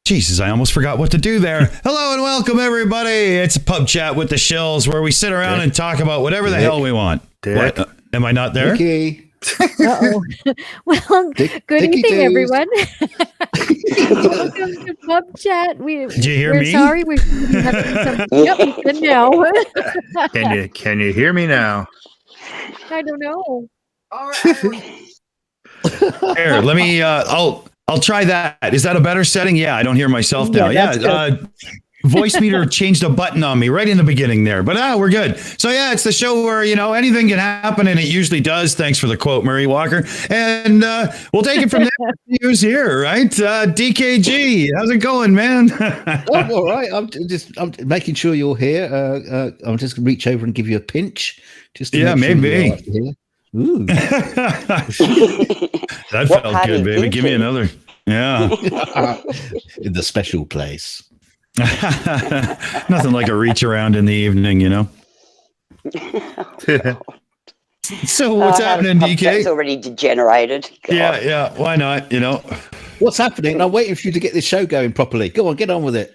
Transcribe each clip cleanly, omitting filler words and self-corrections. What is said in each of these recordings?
Jesus, I almost forgot what to do there. Hello and welcome, everybody. It's a pub chat with the Shills where we sit around and talk about whatever the hell we want. What? Am I not there? Dickie. Uh-oh. Well, good evening, everyone. Welcome to Pub Chat. Did you hear me? Sorry, we're having some. Yep, you can now. Can you hear me now? I don't know. All right. Here, let me. I'll try that. Is that a better setting? Yeah, I don't hear myself now. Yeah. Voice meter changed a button on me right in the beginning there, but we're good. So yeah, it's the show where, anything can happen, and it usually does. Thanks for the quote, Murray Walker. And we'll take it from there. Who's here, right? DKG, how's it going, man? I'm all right. I'm making sure you're here. I'm just going to reach over and give you a pinch. Just to maybe. Ooh. That felt good, baby. Give me another. Yeah. In the special place. Nothing like a reach around in the evening, So what's happening, DK? It's already degenerated. God. Yeah. Why not? What's happening? I'm waiting for you to get this show going properly. Go on, get on with it.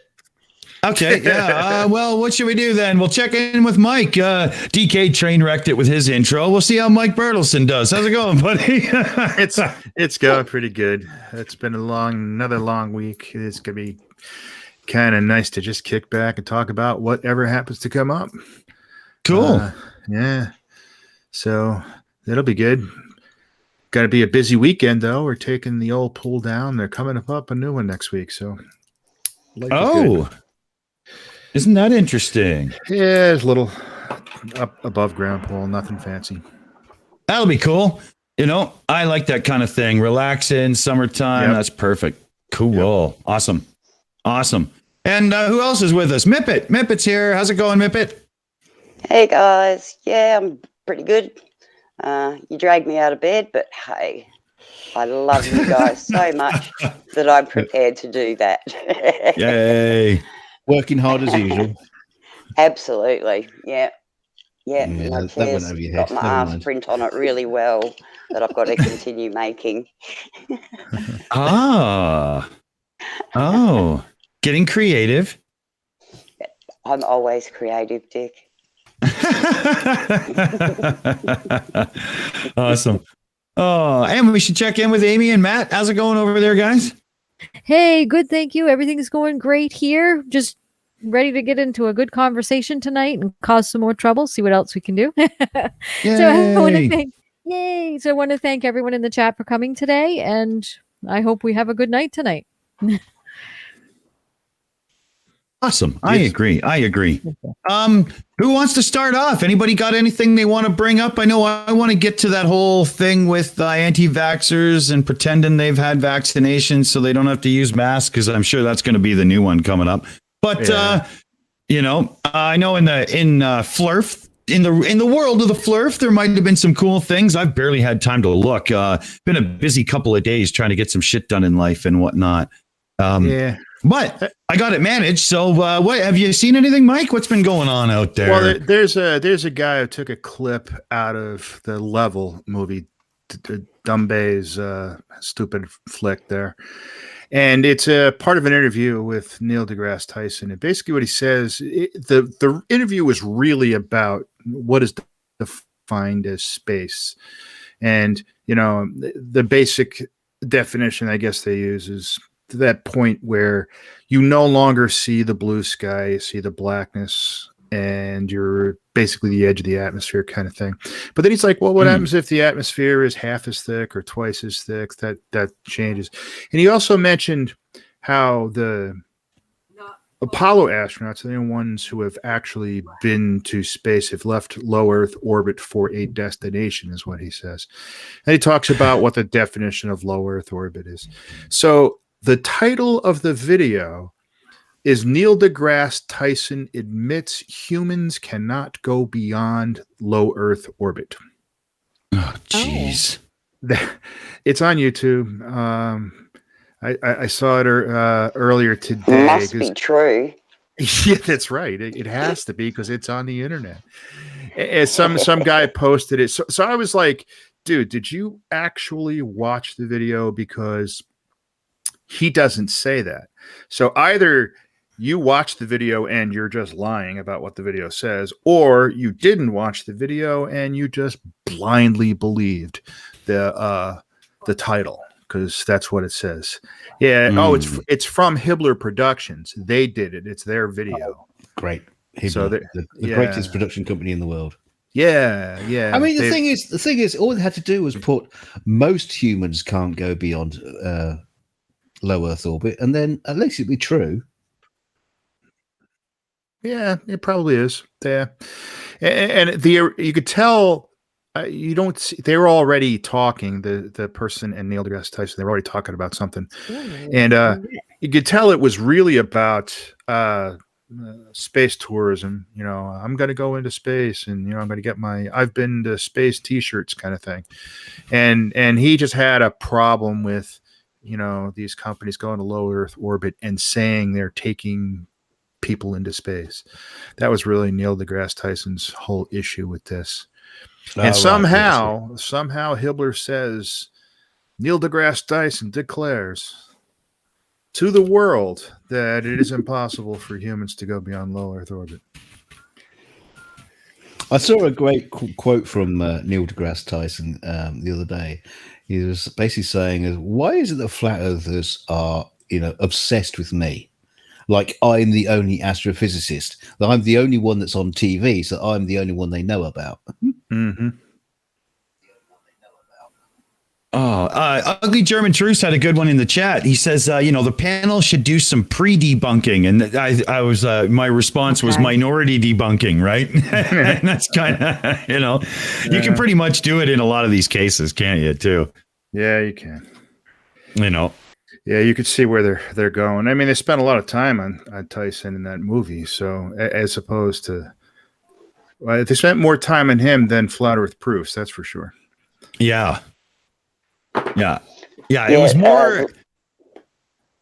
Okay, yeah. Well, what should we do then? We'll check in with Mike. DK train wrecked it with his intro. We'll see how Mike Bertelson does. How's it going, buddy? It's going pretty good. It's been another long week. It's gonna be kind of nice to just kick back and talk about whatever happens to come up. Cool. Yeah. So that'll be good. Got to be a busy weekend though. We're taking the old pool down. They're coming up a new one next week. So. Isn't that interesting? Yeah, it's a little up above ground pool, nothing fancy. That'll be cool. I like that kind of thing. Relaxing, summertime. Yep. That's perfect. Cool. Yep. Awesome. And who else is with us? Mipet. Mipet's here. How's it going, Mipet? Hey, guys. Yeah, I'm pretty good. You dragged me out of bed, but hey, I love you guys so much that I'm prepared to do that. Yay. Working hard as usual. Absolutely. Yeah. My that chair's went over your head. got my arse print on it really well that I've got to continue making. Oh, getting creative. I'm always creative, Dick. Awesome. Oh, and we should check in with Aimee and Matt. How's it going over there, guys? Hey, good. Thank you. Everything's going great here. Just ready to get into a good conversation tonight and cause some more trouble. See what else we can do. So I want to thank everyone in the chat for coming today, and I hope we have a good night tonight. Awesome. I agree. Who wants to start off? Anybody got anything they want to bring up? I know I want to get to that whole thing with anti-vaxxers and pretending they've had vaccinations so they don't have to use masks, because I'm sure that's going to be the new one coming up. But I know in Flurf, in the world of the Flurf, there might have been some cool things. I've barely had time to look. Been a busy couple of days trying to get some shit done in life and whatnot. But I got it managed. So what have you seen anything, Mike? What's been going on out there? Well, there's a guy who took a clip out of the Level movie, Dumbay's stupid flick there. And it's a part of an interview with Neil deGrasse Tyson. And basically what he says, the interview was really about what is defined as space. And, the basic definition I guess they use is to that point where you no longer see the blue sky, you see the blackness, and you're basically the edge of the atmosphere kind of thing. But then he's like, well, what happens if the atmosphere is half as thick or twice as thick? That changes. And he also mentioned how the Apollo astronauts, the only ones who have actually been to space, have left low Earth orbit for a destination, is what he says. And he talks about what the definition of low Earth orbit is. So the title of the video is Neil deGrasse Tyson admits humans cannot go beyond low Earth orbit. Oh, jeez. It's on YouTube. I saw it earlier today. Must be true. Yeah, that's right. It has to be because it's on the internet. Some guy posted it. So I was like, dude, did you actually watch the video? Because he doesn't say that. So either you watched the video and you're just lying about what the video says, or you didn't watch the video and you just blindly believed the title, because that's what it says. Yeah. Oh, it's from Hibbler Productions. They did it. It's their video. Oh, great. Hibbler, So the greatest production company in the world. Yeah. I mean, the thing is, all they had to do was put most humans can't go beyond low Earth orbit, and then at least it'd be true. Yeah, it probably is. Yeah, and you could tell you don't see, they were already talking, the person and Neil deGrasse Tyson. They were already talking about something, and you could tell it was really about space tourism. You know, I'm going to go into space, and I'm going to get my I've been to space T-shirts kind of thing, and he just had a problem with these companies going to low Earth orbit and saying they're taking people into space. That was really Neil deGrasse Tyson's whole issue with this. And somehow Hibbler says Neil deGrasse Tyson declares to the world that it is impossible for humans to go beyond low Earth orbit. I saw a great quote from Neil deGrasse Tyson the other day. He was basically saying, "Why is it that flat earthers are, obsessed with me? Like I'm the only astrophysicist. That I'm the only one that's on TV, so I'm the only one they know about." Mm-hmm. Ugly German Truce had a good one in the chat. He says, the panel should do some pre-debunking, and I was my response was minority debunking, right? And that's kind of you can pretty much do it in a lot of these cases, can't you? Too. Yeah, you can. Yeah, you could see where they're going. I mean, they spent a lot of time on Tyson in that movie, so as opposed to they spent more time on him than Flat Earth Proofs, that's for sure. Yeah. It was more.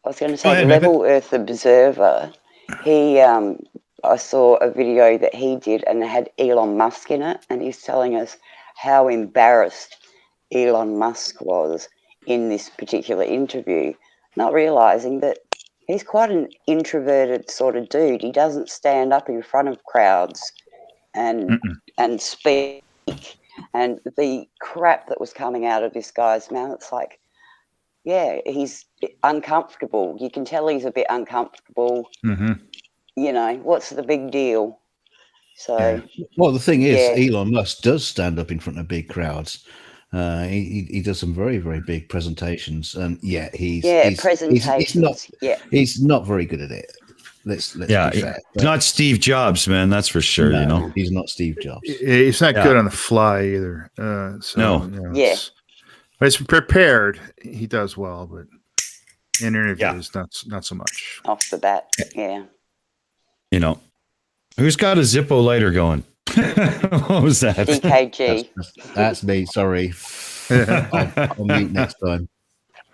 I was going to say, the Level Earth Observer. I saw a video that he did, and it had Elon Musk in it, and he's telling us how embarrassed Elon Musk was in this particular interview, not realizing that he's quite an introverted sort of dude. He doesn't stand up in front of crowds and speak. And the crap that was coming out of this guy's mouth, it's like, yeah, he's uncomfortable. You can tell he's a bit uncomfortable. Mm-hmm. What's the big deal? So, well, the thing is, Elon Musk does stand up in front of big crowds. He does some very, very big presentations, and he's not very good at it. Let's be fair. Not Steve Jobs, man. That's for sure. No, he's not Steve Jobs. He's not good on the fly either. No. But it's prepared. He does well, but in interviews, not so much. Off the bat, yeah. Who's got a Zippo lighter going? What was that? DKG. That's me. Sorry. I'll meet next time.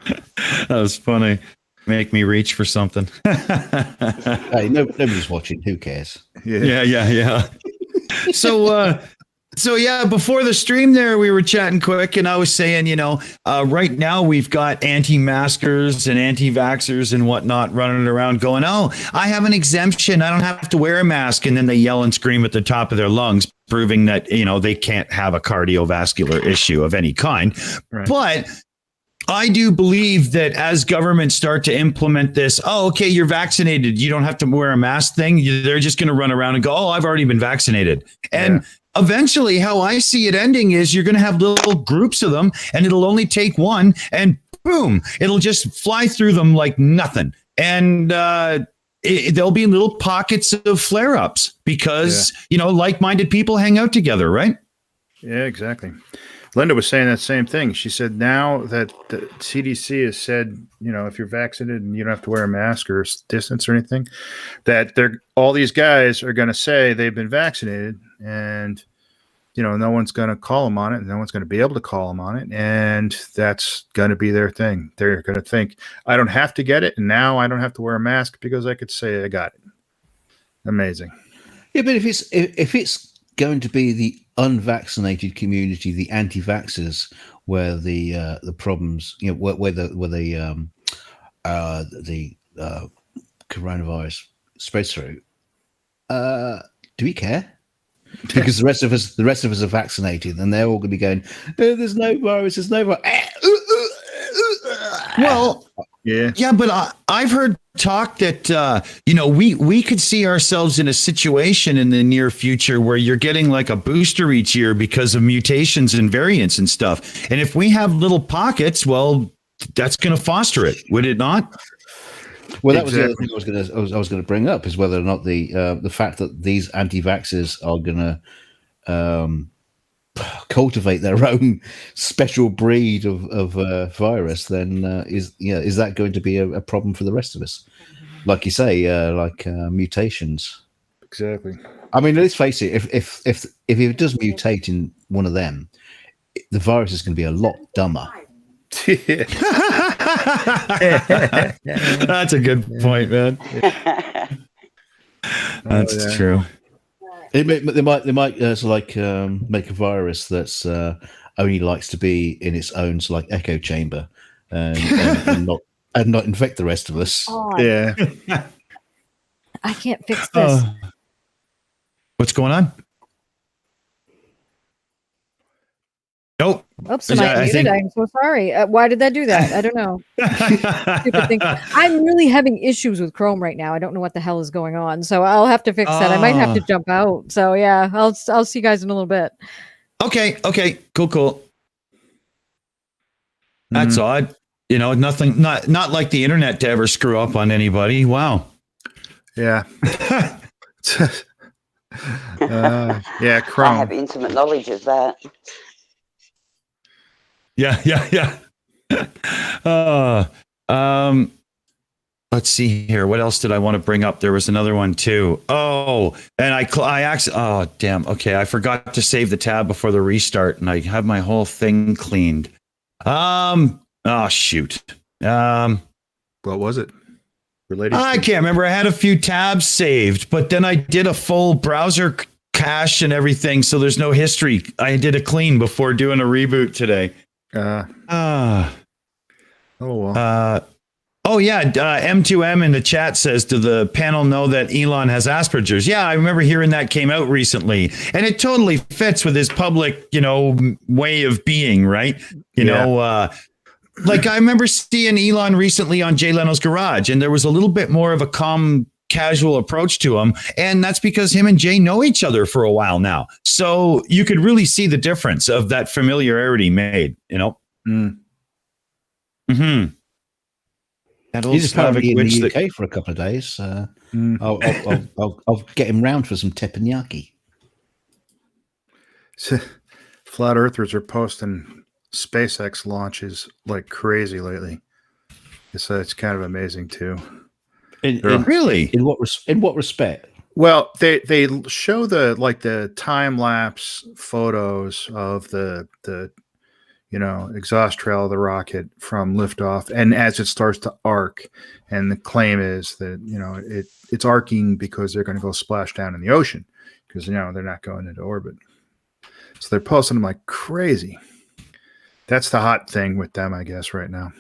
That was funny. Make me reach for something. Hey, nobody's watching. Who cares? Yeah. So before the stream there, we were chatting quick, and I was saying, right now we've got anti-maskers and anti-vaxxers and whatnot running around going, "Oh, I have an exemption. I don't have to wear a mask." And then they yell and scream at the top of their lungs, proving that, they can't have a cardiovascular issue of any kind. Right. But I do believe that as governments start to implement this, you're vaccinated, you don't have to wear a mask thing, they're just going to run around and go, "Oh, I've already been vaccinated." And eventually how I see it ending is you're going to have little groups of them, and it'll only take one, and boom, it'll just fly through them like nothing. And there'll be little pockets of flare-ups because, like-minded people hang out together, right? Yeah, exactly. Linda was saying that same thing. She said now that the CDC has said, if you're vaccinated and you don't have to wear a mask or distance or anything, that all these guys are going to say they've been vaccinated, and no one's going to call them on it, and no one's going to be able to call them on it, and that's going to be their thing. They're going to think, I don't have to get it, and now I don't have to wear a mask because I could say I got it. Amazing. Yeah, but if it's going to be the unvaccinated community, the anti-vaxxers, where the problems, where the coronavirus spreads through? Do we care? Because the rest of us are vaccinated, and they're all going to be going, "There's no virus. There's no virus." Well, yeah, but I've heard talk that we could see ourselves in a situation in the near future where you're getting like a booster each year because of mutations and variants and stuff. And if we have little pockets, well, that's going to foster it, would it not? Well, that was the other thing I was going to bring up, is whether or not the fact that these anti-vaxxers are going to cultivate their own special breed of virus, then is that going to be a problem for the rest of us? Like you say, mutations. Exactly. I mean, let's face it. If it does mutate in one of them, the virus is going to be a lot dumber. That's a good point, man. That's true. They might make a virus that's only likes to be in its own echo chamber and not infect the rest of us. Oh, Yeah. I can't fix this. What's going on? Nope. Oops, am I muted? I'm so sorry. Why did that do that? I don't know. Stupid thing. I'm really having issues with Chrome right now. I don't know what the hell is going on, so I'll have to fix that. I might have to jump out. So yeah, I'll see you guys in a little bit. Okay. Cool. That's odd. Nothing. Not like the internet to ever screw up on anybody. Wow. Yeah. Chrome. I have intimate knowledge of that. Yeah. Let's see here. What else did I want to bring up? There was another one too. Oh, and I actually. Oh, damn. Okay, I forgot to save the tab before the restart, and I have my whole thing cleaned. Oh shoot. What was it related? I can't remember. I had a few tabs saved, but then I did a full browser cache and everything, so there's no history. I did a clean before doing a reboot today. M2M in the chat says, do the panel know that Elon has Asperger's? Yeah, I remember hearing that came out recently, and it totally fits with his public, way of being, right? Like I remember seeing Elon recently on Jay Leno's Garage, and there was a little bit more of a calm, casual approach to him, and that's because him and Jay know each other for a while now. So you could really see the difference of that familiarity made, He's apparently in the UK for a couple of days. I'll get him round for some teppanyaki. Flat Earthers are posting SpaceX launches like crazy lately. So it's kind of amazing too. Really? In what respect? Well, they show the time lapse photos of the exhaust trail of the rocket from liftoff, and as it starts to arc, and the claim is that it's arcing because they're going to go splash down in the ocean because they're not going into orbit. So they're posting them like crazy. That's the hot thing with them, I guess, right now.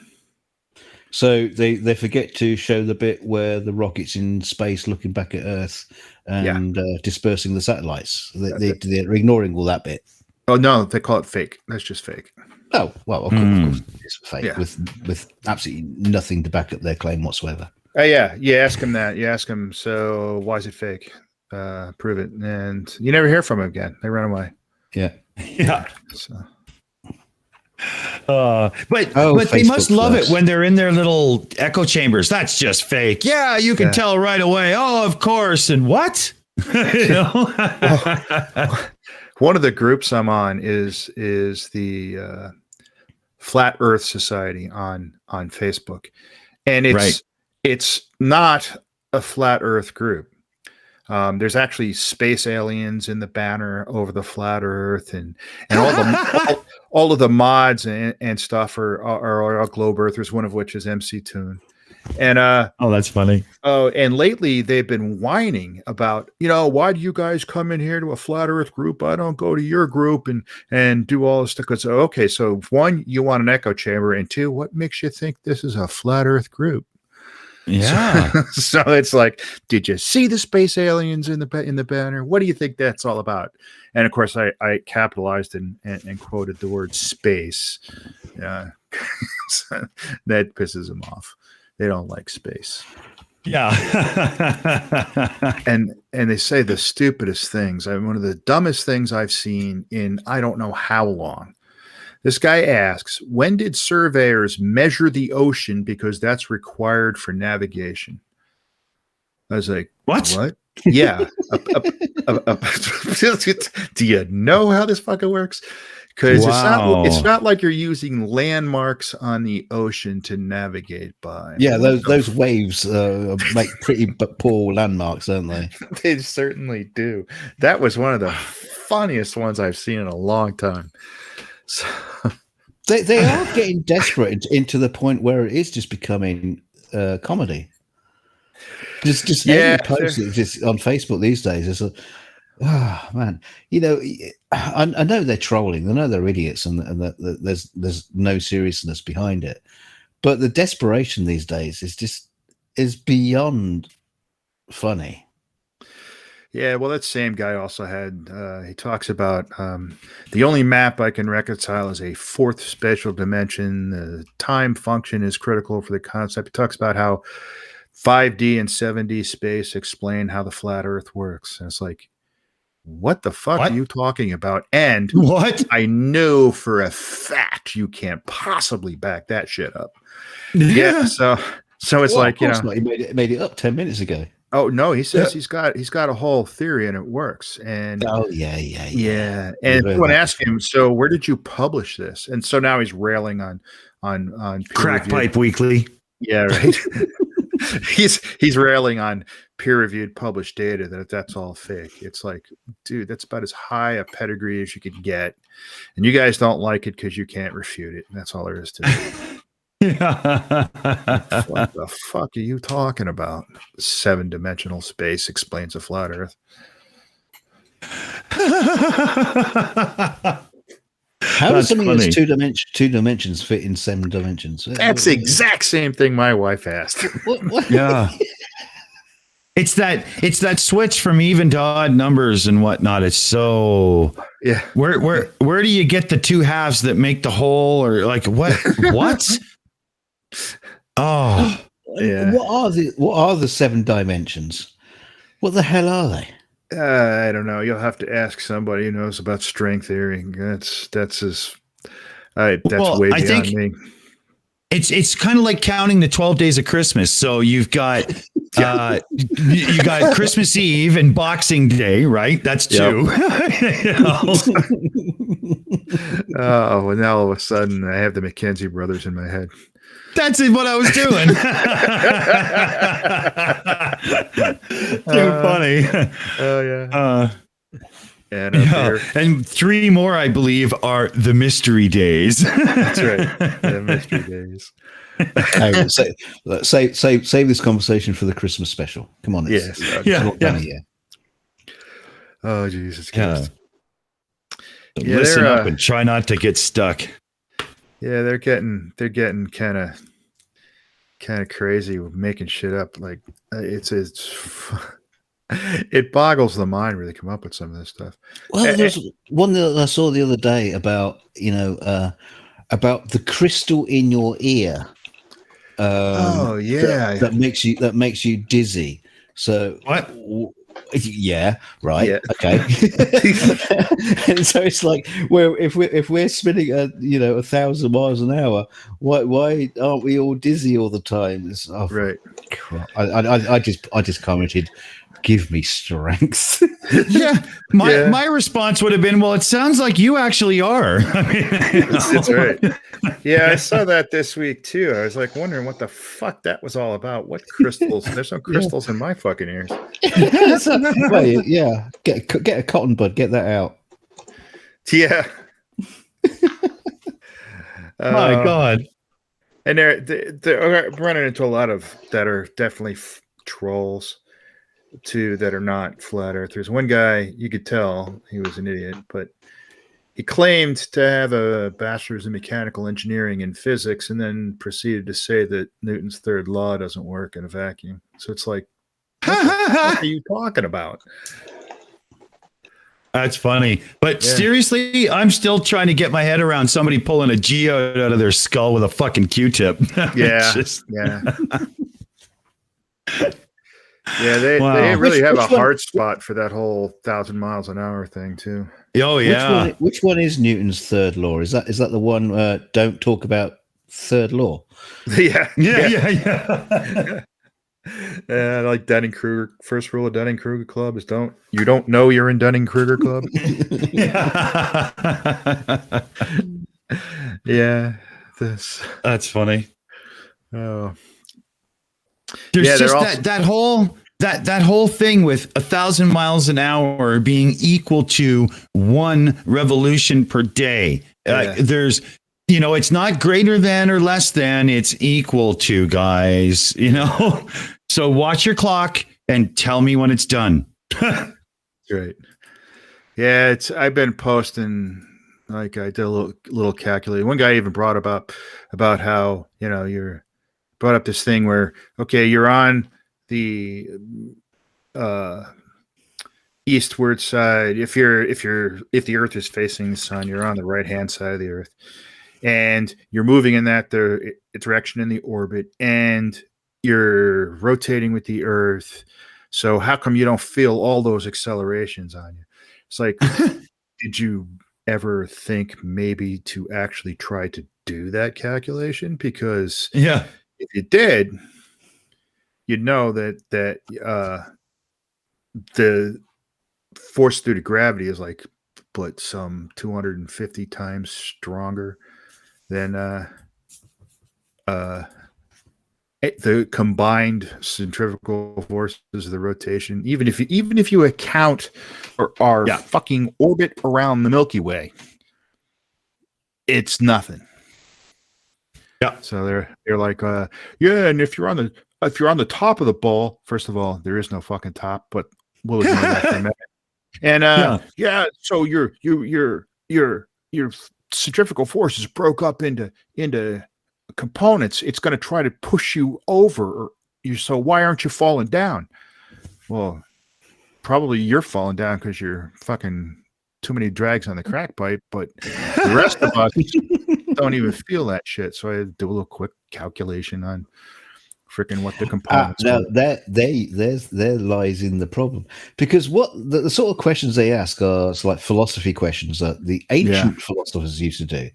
So they forget to show the bit where the rocket's in space looking back at Earth and dispersing the satellites. They're ignoring all that bit. Oh, no, they call it fake. That's just fake. Oh, well, of course it's fake with absolutely nothing to back up their claim whatsoever. Yeah, you ask him that. You ask him, so why is it fake? Prove it. And you never hear from him again. They run away. Yeah. So. But they must love it when they're in their little echo chambers. That's just fake. Yeah, you can tell right away. Oh, of course. And what? One of the groups I'm on is the Flat Earth Society on Facebook, and it's not a flat Earth group. There's actually space aliens in the banner over the flat Earth, and all of the mods and stuff are globe Earthers. One of which is MC Toon, And oh, that's funny. Oh, and lately they've been whining about, why do you guys come in here to a flat Earth group? I don't go to your group and do all this stuff. So, okay, so one, you want an echo chamber, and two, what makes you think this is a flat Earth group? Yeah. So it's like, did you see the space aliens in the banner? What do you think that's all about? And of course, I capitalized and quoted the word space. That pisses them off. They don't like space. Yeah. and they say the stupidest things. One of the dumbest things I've seen in I don't know how long. This guy asks, when did surveyors measure the ocean because that's required for navigation? I was like, what? Yeah. Do you know how this fucking works? Because it's not like you're using landmarks on the ocean to navigate by. Yeah, those waves make pretty poor landmarks, don't they? They certainly do. That was one of the funniest ones I've seen in a long time. So. They are getting desperate into the point where it is just becoming comedy. Just every post just on Facebook these days is oh man, I know they're trolling. I know they're idiots, and that there's no seriousness behind it. But the desperation these days is beyond funny. Yeah, well, that same guy also had. He talks about the only map I can reconcile is a fourth spatial dimension. The time function is critical for the concept. He talks about how 5D and 7D space explain how the flat Earth works. And it's like, what the fuck are you talking about? And what? I know for a fact you can't possibly back that shit up. Yeah. So it's like, he made it up 10 minutes ago. Oh no, he says he's got a whole theory and it works. And yeah. And someone asked him, so where did you publish this? And so now he's railing on Crackpipe Weekly. Yeah, right. he's railing on peer-reviewed published data that's all fake. It's like, dude, that's about as high a pedigree as you could get, and you guys don't like it because you can't refute it. And that's all there is to it. What the fuck are you talking about? 7-dimensional space explains a flat Earth. How does something that's two dimensions fit in 7 dimensions? That's the exact same thing my wife asked. What? Yeah. It's that switch from even to odd numbers and whatnot. It's so Where do you get the two halves that make the whole, or like what? Oh yeah. What are the 7 dimensions? What the hell are they? I don't know. You'll have to ask somebody who knows about string theory. That's way beyond me. It's kind of like counting the 12 days of Christmas. So you've got you got Christmas Eve and Boxing Day, right? That's 2. Oh, and now all of a sudden I have the McKenzie brothers in my head. That's what I was doing. Too funny. Oh yeah. And 3 more, I believe, are the mystery days. That's right. The mystery days. Save this conversation for the Christmas special. Come on. Oh, Jesus Christ. Listen up and try not to get stuck. Yeah, they're getting kind of crazy with making shit up. Like it's it boggles the mind where they come up with some of this stuff. Well, there's one that I saw the other day about about the crystal in your ear. That makes you dizzy. So what? Yeah, right. Yeah. Okay. And so it's like, well, if we're spinning at 1,000 miles an hour, why aren't we all dizzy all the time? Right. Crap. I just commented, give me strength. Yeah. My response would have been, well, it sounds like you actually are. I mean, That's right. Yeah, I saw that this week too. I was like wondering what the fuck that was all about. What crystals? There's no crystals in my fucking ears. Well, yeah. Get a cotton bud. Get that out. Yeah. My God. And they're running into a lot of that are definitely trolls too, that are not flat earthers. One guy, you could tell he was an idiot, but he claimed to have a bachelor's in mechanical engineering and physics, and then proceeded to say that Newton's third law doesn't work in a vacuum. So it's like, what are you talking about? That's funny. But seriously, I'm still trying to get my head around somebody pulling a geode out of their skull with a fucking Q-tip. Yeah. Yeah, they really have a hard spot for that whole 1,000 miles an hour thing too. Oh yeah. Which one is Newton's third law? Is that the one? Don't talk about third law. Yeah. Like Dunning-Kruger. First rule of Dunning-Kruger Club is you don't know you're in Dunning-Kruger Club. Yeah. That's funny. Oh. There's just that whole thing with 1,000 miles an hour being equal to 1 revolution per day. There's, it's not greater than or less than, it's equal to, guys, So watch your clock and tell me when it's done. Right. Yeah, I've been posting, like I did a little calculating. One guy even brought up about how, you're brought up this thing where, okay, you're on the eastward side. If the Earth is facing the sun, you're on the right hand side of the Earth, and you're moving in that direction in the orbit, and you're rotating with the Earth. So how come you don't feel all those accelerations on you? It's like, did you ever think maybe to actually try to do that calculation? Because if you did, you'd know that the force due to gravity is like some 250 times stronger than the combined centrifugal forces of the rotation. Even if you account for our fucking orbit around the Milky Way, it's nothing. Yeah. So they're like, and if you're on the top of the ball, first of all, there is no fucking top, but we'll ignore that for a minute. And so your centrifugal force is broke up into components. It's going to try to push you over. So why aren't you falling down? Well, probably you're falling down because you're fucking too many drags on the crack pipe, but the rest of us don't even feel that shit. So I had to do a little quick calculation on freaking what the components now there lies in the problem, because what the sort of questions they ask are like philosophy questions that the ancient philosophers used to do.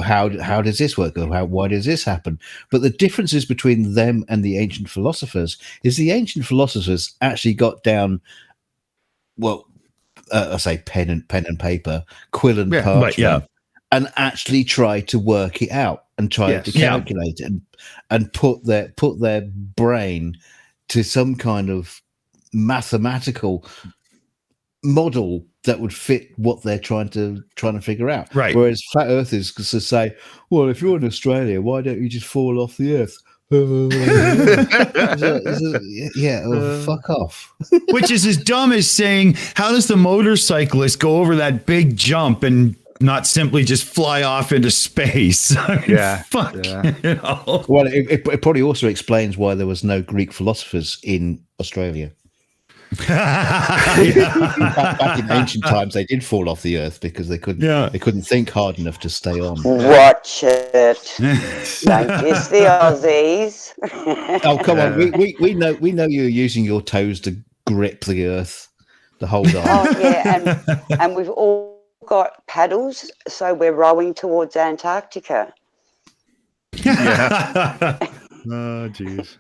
How does this work? Or why does this happen? But the differences between them and the ancient philosophers is the ancient philosophers actually got down, I say pen and paper, quill and parchment, and actually try to work it out and try to calculate it and put their brain to some kind of mathematical model that would fit what they're trying to figure out. Right. Whereas flat earthers could say, well, if you're in Australia, why don't you just fall off the earth? Fuck off. Which is as dumb as saying, how does the motorcyclist go over that big jump and not simply just fly off into space? Fuck. Yeah. Well, it probably also explains why there was no Greek philosophers in Australia. Back in ancient times, they did fall off the earth because they couldn't think hard enough to stay on. Watch it. Don't diss the Aussies. Oh, come on. We know you're using your toes to grip the earth, to hold on. Oh, yeah. And we've all got paddles, so we're rowing towards Antarctica. Oh, jeez.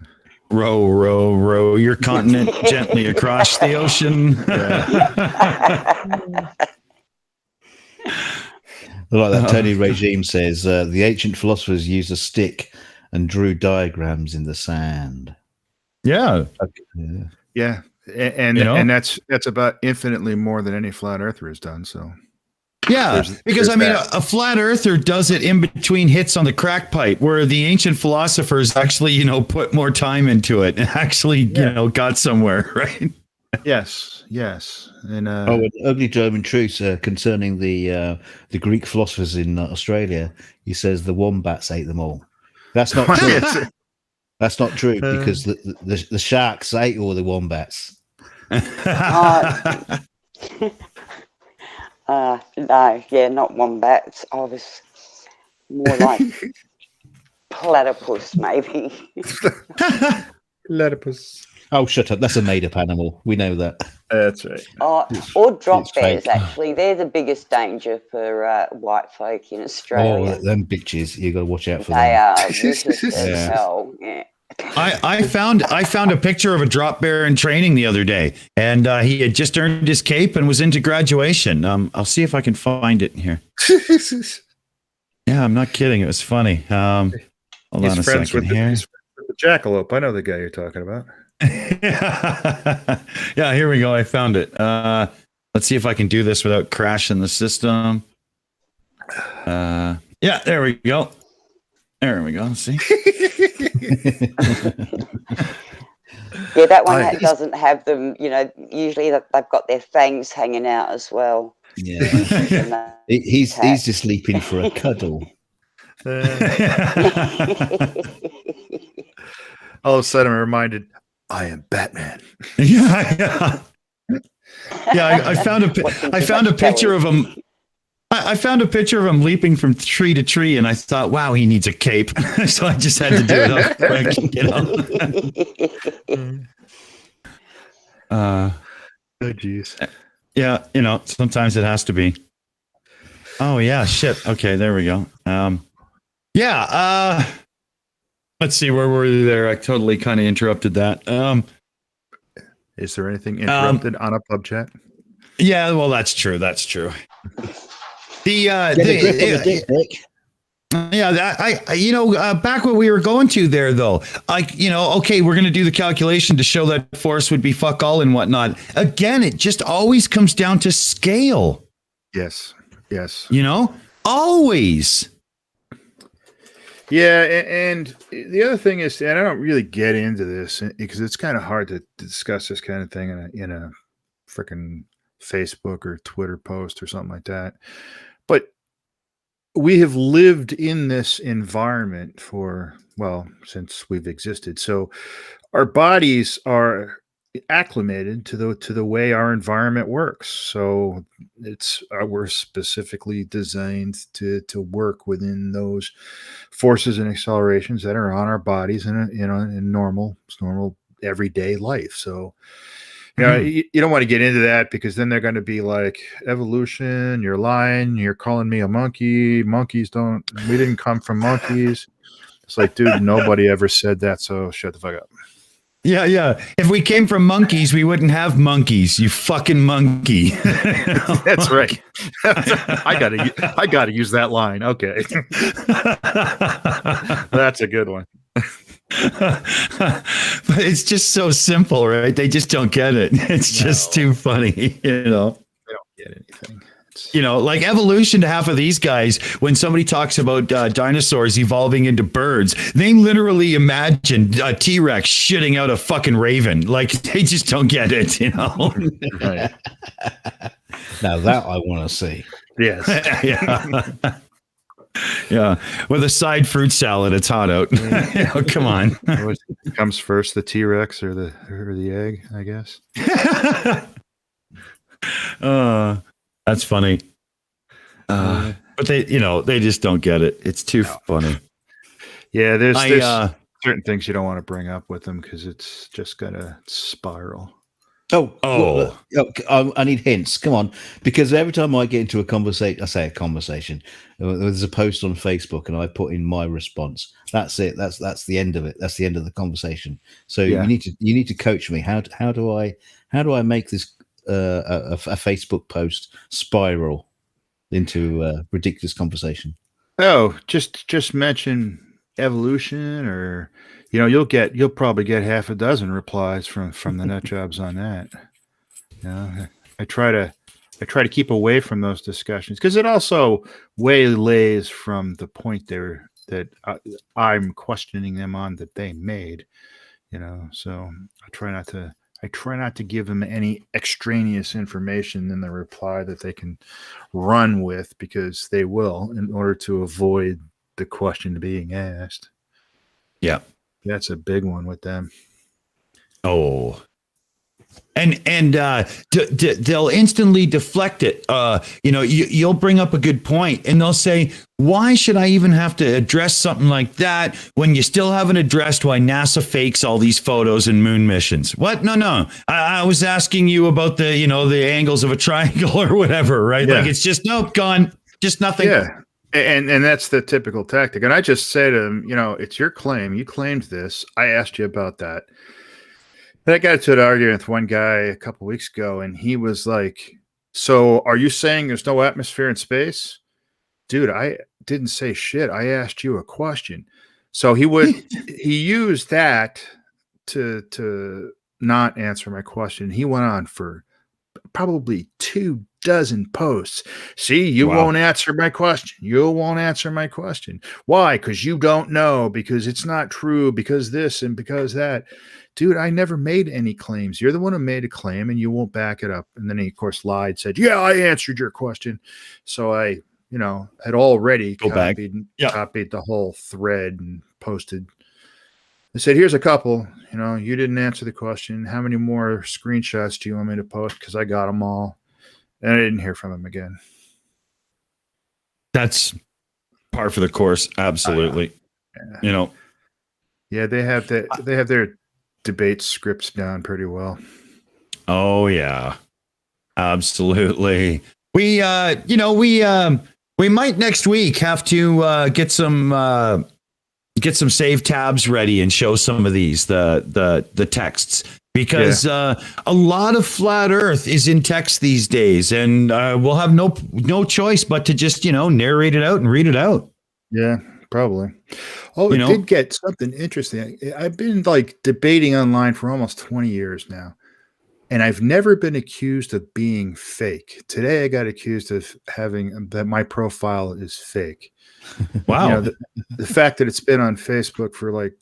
Row, row, row your continent gently across the ocean. Like that Tony Regime says, the ancient philosophers used a stick and drew diagrams in the sand. Yeah. Yeah. And that's about infinitely more than any flat earther has done. So Yeah, because I mean, a flat earther does it in between hits on the crack pipe, where the ancient philosophers actually, put more time into it and actually, got somewhere, right? Yes. And an ugly German truth concerning the Greek philosophers in Australia. He says the wombats ate them all. That's not true. That's not true because the sharks ate all the wombats. No, not wombats. I was more like platypus, maybe. Platypus. Oh, shut up. That's a made-up animal. We know that. That's right. Or drop bears, fake. actually. They're the biggest danger for white folk in Australia. Oh, them bitches. You got to watch out for They them. are vicious as hell. Yeah. I found a picture of a drop bear in training the other day, and he had just earned his cape and was into graduation. I'll see if I can find it here. Yeah, I'm not kidding. It was funny. Hold on a second here. He's friends with the jackalope. I know the guy you're talking about. Yeah, here we go. I found it. Let's see if I can do this without crashing the system. Yeah, there we go. There we go. See? Yeah, that one that doesn't have them, usually they've got their fangs hanging out as well. Yeah. He's just leaping for a cuddle. All of a sudden, I'm reminded, I am Batman. Yeah. I found a picture of him. I found a picture of him leaping from tree to tree, and I thought, wow, he needs a cape. So I just had to do it up quick, Oh, jeez. Yeah, sometimes it has to be. Oh, yeah, shit. Okay, there we go. Let's see, where were you there? I totally kind of interrupted that. Is there anything interrupted on a pub chat? Yeah, well, that's true. That's true. Back what we were going to there, though, okay, we're going to do the calculation to show that force would be fuck all and whatnot. Again, it just always comes down to scale. Yes. Always. Yeah, and the other thing is, and I don't really get into this because it's kind of hard to discuss this kind of thing in a freaking Facebook or Twitter post or something like that. But we have lived in this environment since we've existed. So our bodies are acclimated to the way our environment works. So we're specifically designed to work within those forces and accelerations that are on our bodies in normal everyday life. So you don't want to get into that because then they're going to be like, evolution, you're lying, you're calling me a monkey. We didn't come from monkeys. It's like, dude, nobody ever said that, so shut the fuck up. Yeah. If we came from monkeys, we wouldn't have monkeys. You fucking monkey. That's right. I gotta use that line. Okay. That's a good one. But it's just so simple, right? They just don't get it. It's just too funny, They don't get anything. Like evolution to half of these guys, when somebody talks about dinosaurs evolving into birds, they literally imagine a T-Rex shitting out a fucking raven. Like, they just don't get it, Right. Now that I want to see. Yes. Yeah. With a side fruit salad, it's hot out. Come on. What comes first, the T-Rex or the egg, I guess? That's funny. But they just don't get it. It's too funny. Yeah, there's certain things you don't want to bring up with them because it's just gonna spiral. I need hints. Come on, because every time I get into a conversation, there's a post on Facebook, and I put in my response. That's it. That's the end of it. That's the end of the conversation. So you need to coach me. How do I make this a Facebook post spiral into a ridiculous conversation? Oh, just mention evolution, or you'll probably get half a dozen replies from the nut jobs on that. I try to I try to keep away from those discussions because it also waylays from the point there that I'm questioning them on that they made, so I try not to give them any extraneous information in the reply that they can run with, because they will, in order to avoid the question being asked. Yeah. That's a big one with them. Oh, and they'll instantly deflect it. You'll bring up a good point, and they'll say, "Why should I even have to address something like that when you still haven't addressed why NASA fakes all these photos and moon missions?" What? No. I was asking you about the angles of a triangle or whatever, right? Yeah. Like it's just gone, just nothing. Yeah. And that's the typical tactic. And I just say to them, it's your claim. You claimed this. I asked you about that. And I got into an argument with one guy a couple weeks ago, and he was like, "So are you saying there's no atmosphere in space?" Dude, I didn't say shit. I asked you a question. So he used that to not answer my question. He went on for probably 24 posts. See, you won't answer my question. You won't answer my question. Why? Because you don't know, because it's not true, because this and because that. Dude, I never made any claims. You're the one who made a claim and you won't back it up. And then he, of course, lied, said, "Yeah, I answered your question." So I, had already copied the whole thread and posted. I said, "Here's a couple. You didn't answer the question. How many more screenshots do you want me to post? Because I got them all." And I didn't hear from him again. That's par for the course. Absolutely. Yeah, they have their debate scripts down pretty well. Oh yeah, absolutely. We might next week have to get some save tabs ready and show some of these the texts, because a lot of flat Earth is in text these days, and we'll have no choice but to just narrate it out and read it out. Yeah, probably. Oh, it did get something interesting. I've been debating online for almost 20 years now, and I've never been accused of being fake. Today I got accused of that my profile is fake. Wow. The fact that it's been on Facebook for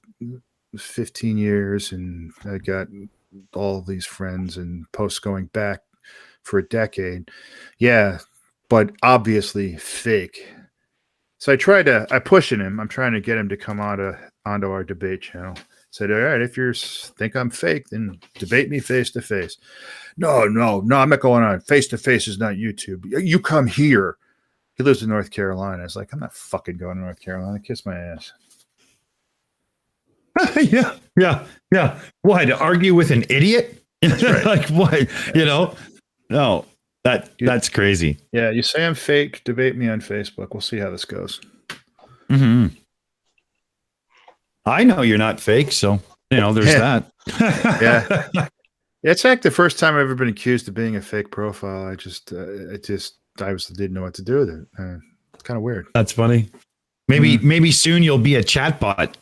15 years, and I got all these friends and posts going back for a decade. Yeah, but obviously fake. So I pushing him. I'm trying to get him to come onto our debate channel. Said, "All right, if you think I'm fake, then debate me face to face." No, I'm not going on. Face to face is not YouTube. You come here. He lives in North Carolina. I was like, "I'm not fucking going to North Carolina. Kiss my ass." Yeah. Why, to argue with an idiot? That's right. What? No. That's crazy. Yeah, you say I'm fake, debate me on Facebook. We'll see how this goes. Mm-hmm. I know you're not fake, so there's that. Yeah. It's the first time I've ever been accused of being a fake profile. I didn't know what to do with it. It's kind of weird. That's funny. Maybe soon you'll be a chatbot.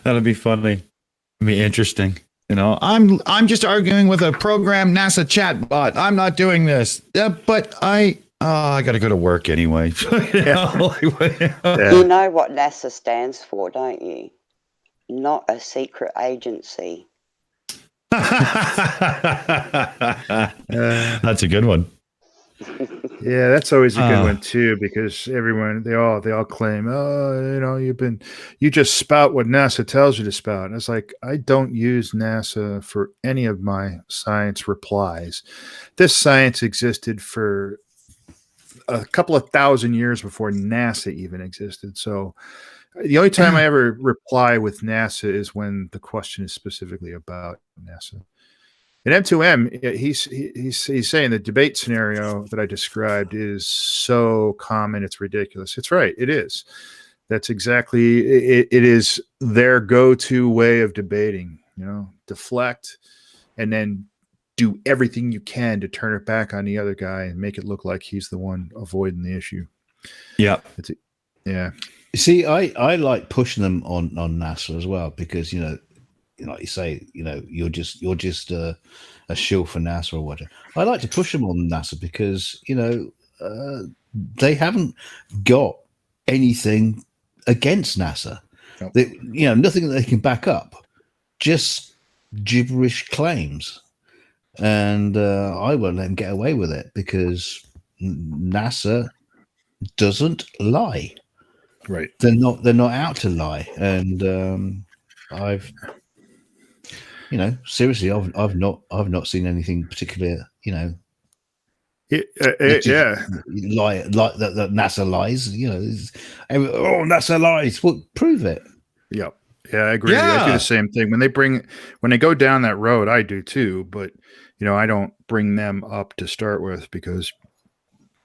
That'll be funny. It'll be interesting. I'm just arguing with a programmed NASA chatbot. I'm not doing this. But I got to go to work anyway. You know what NASA stands for, don't you? Not a secret agency. That's a good one. Yeah, that's always a good one too, because everyone they all claim, you just spout what NASA tells you to spout. And it's like, I don't use NASA for any of my science replies. This science existed for a couple of thousand years before NASA even existed. So the only time I ever reply with NASA is when the question is specifically about NASA. And M2M, he's saying the debate scenario that I described is so common, it's ridiculous. It's right. It is. That's exactly it. It is their go-to way of debating. Deflect, and then do everything you can to turn it back on the other guy and make it look like he's the one avoiding the issue. Yeah. Yeah. See, I like pushing them on NASA as well, because like you say, you're just a shill for NASA or whatever. I like to push them on NASA because they haven't got anything against NASA. Nope. Nothing that they can back up, just gibberish claims. And I won't let them get away with it because NASA doesn't lie. Right. They're not out to lie. And I've seriously, I've not seen anything particular, lie like that NASA lies. NASA lies. Well, prove it. Yep. Yeah, I agree. Yeah. I do the same thing. When they go down that road, I do too. But I don't bring them up to start with because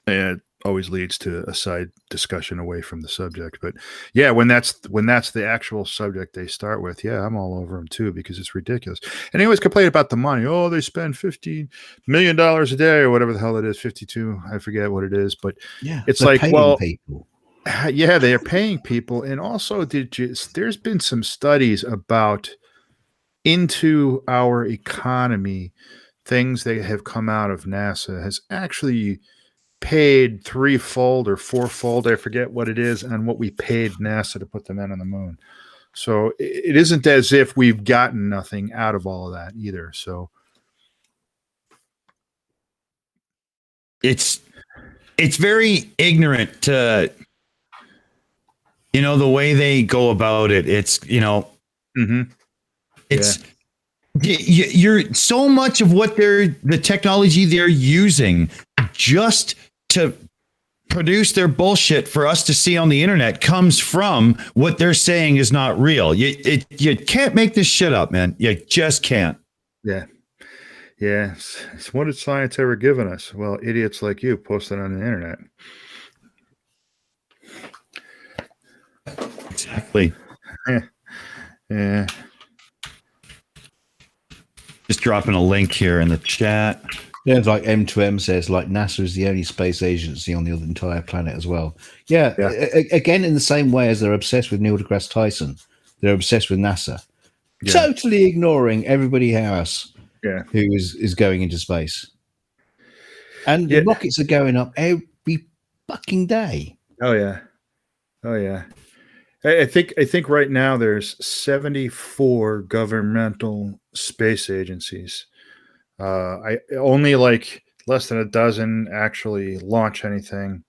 it always leads to a side discussion away from the subject. But yeah, when that's the actual subject they start with, yeah, I'm all over them too because it's ridiculous. And they always complain about the money. Oh, they spend $50 million a day or whatever the hell it is, 52. I forget what it is, but yeah, it's like, well, people. Yeah, they are paying people. And also there's been some studies about into our economy, things that have come out of NASA has actually paid threefold or fourfold, I forget what it is, on what we paid NASA to put the men on the moon. So it isn't as if we've gotten nothing out of all of that either. So it's very ignorant to the way they go about it. It's it's you're so much of what the technology they're using just to produce their bullshit for us to see on the internet comes from what they're saying is not real. You can't make this shit up, man. You just can't. Yeah. Yeah. It's what has science ever given us? Well, idiots like you post it on the internet. Exactly. Yeah. Just dropping a link here in the chat. Yeah, it's like M2M says, like NASA is the only space agency on the entire planet as well. Yeah. Again, in the same way as they're obsessed with Neil deGrasse Tyson, they're obsessed with NASA, totally ignoring everybody else who is going into space. And the rockets are going up every fucking day. Oh yeah. I think right now there's 74 governmental space agencies. I only like less than a dozen actually launch anything,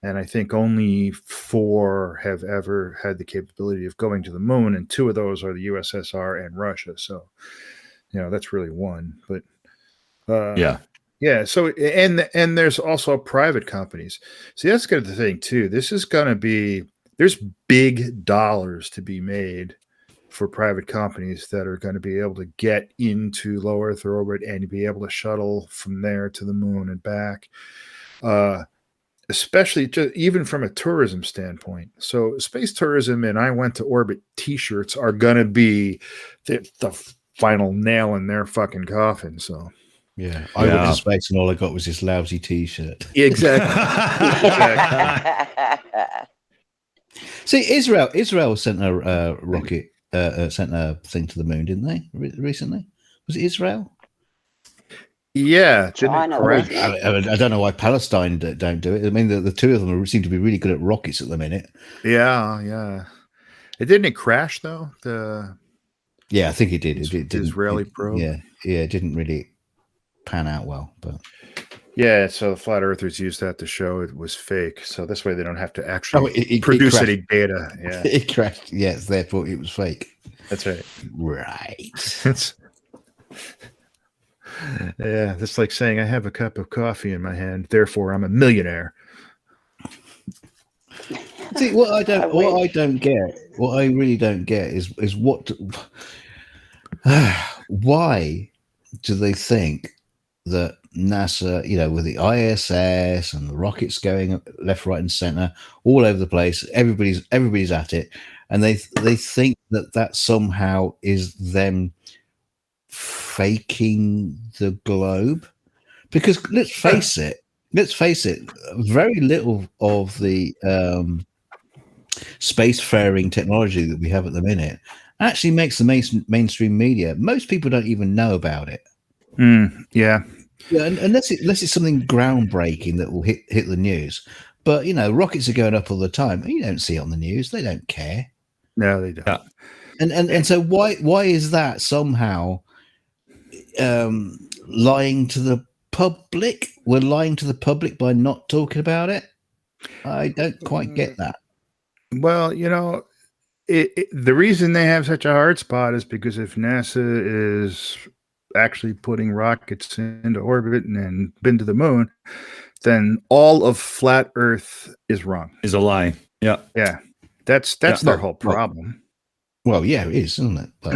and I think only 4 have ever had the capability of going to the moon, and 2 of those are the USSR and Russia. So, that's really 1. But yeah. So and there's also private companies. See, that's kind of the thing too. This is going to be there's big dollars to be made for private companies that are going to be able to get into low Earth orbit and be able to shuttle from there to the moon and back, especially even from a tourism standpoint. So space tourism and I went to orbit t-shirts are going to be the final nail in their fucking coffin. So yeah, I went to space and all I got was this lousy t-shirt. Exactly. See, Israel sent a rocket. Sent a thing to the moon, didn't they? Recently, was it Israel? Yeah, China. I don't know why Palestine don't do it. I mean, the 2 of them seem to be really good at rockets at the minute. Yeah. Didn't it crash though? I think it did. It Israeli probe. It didn't really pan out well, but. Yeah, so the flat earthers used that to show it was fake. So this way they don't have to actually produce any data. Yeah, it crashed. Yes, therefore it was fake. That's right. Right. That's like saying I have a cup of coffee in my hand, therefore I'm a millionaire. See, what I really don't get is what. Why do they think that NASA, with the ISS and the rockets going left, right, and center all over the place, everybody's at it, and they think that somehow is them faking the globe? Because let's face it, very little of the spacefaring technology that we have at the minute actually makes the mainstream media. Most people don't even know about it. Yeah. Yeah, unless it's something groundbreaking that will hit the news. But rockets are going up all the time. You don't see it on the news. They don't care. No, they don't. Yeah. And so why is that somehow lying to the public? We're lying to the public by not talking about it. I don't quite get that. Well, the reason they have such a hard spot is because if NASA is actually putting rockets into orbit and been to the moon, then all of flat Earth is wrong. Is a lie. Yeah. Yeah. That's their whole problem. Well, yeah, it is, isn't it? But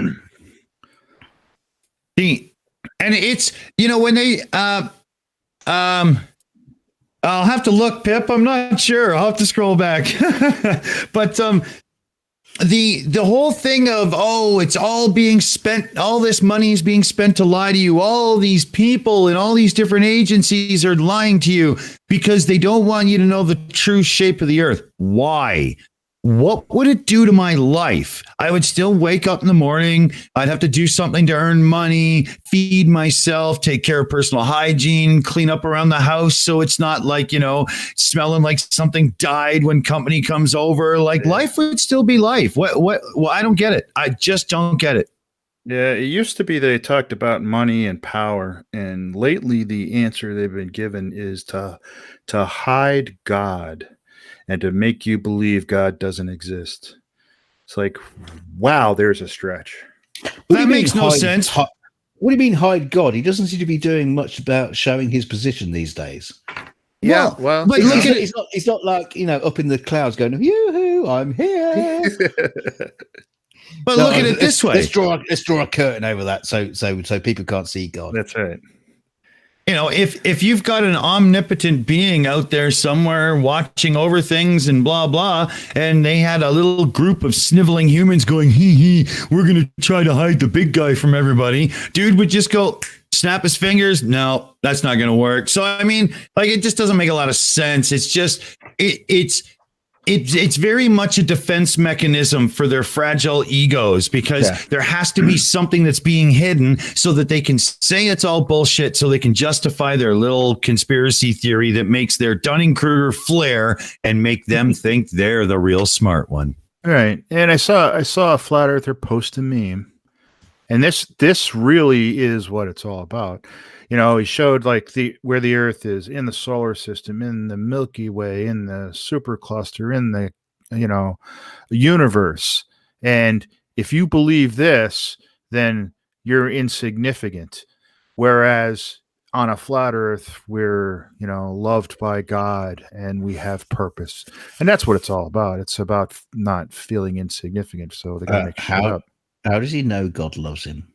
and it's when they I'll have to look, Pip. I'm not sure. I'll have to scroll back. But the whole thing of it's all being spent, all this money is being spent to lie to you. All these people and all these different agencies are lying to you because they don't want you to know the true shape of the earth. Why? What would it do to my life? I would still wake up in the morning. I'd have to do something to earn money, feed myself, take care of personal hygiene, clean up around the house so it's not like, smelling like something died when company comes over. Like life would still be life. What? I don't get it. I just don't get it. Yeah, it used to be they talked about money and power, and lately the answer they've been given is to hide God. And to make you believe God doesn't exist. It's like, wow, there's a stretch. That makes no sense. What do you mean hide God? He doesn't seem to be doing much about showing his position these days. Yeah, well, but look at it. He's not like up in the clouds going, yoo-hoo, I'm here. But look at it this way. Let's draw a curtain over that so people can't see God. That's right. If you've got an omnipotent being out there somewhere watching over things and blah, blah, and they had a little group of sniveling humans going, hee, we're going to try to hide the big guy from everybody. Dude would just go snap his fingers. No, that's not going to work. So, I mean, like, it just doesn't make a lot of sense. It's just, it's very much a defense mechanism for their fragile egos because there has to be something that's being hidden so that they can say it's all bullshit, so they can justify their little conspiracy theory that makes their Dunning-Kruger flare and make them think they're the real smart one. Right. And I saw a flat earther post a meme, and this really is what it's all about. He showed like where the Earth is in the solar system, in the Milky Way, in the supercluster, in the universe. And if you believe this, then you're insignificant. Whereas on a flat Earth, we're loved by God and we have purpose, and that's what it's all about. It's about not feeling insignificant. So they gotta make shit up. How does he know God loves him?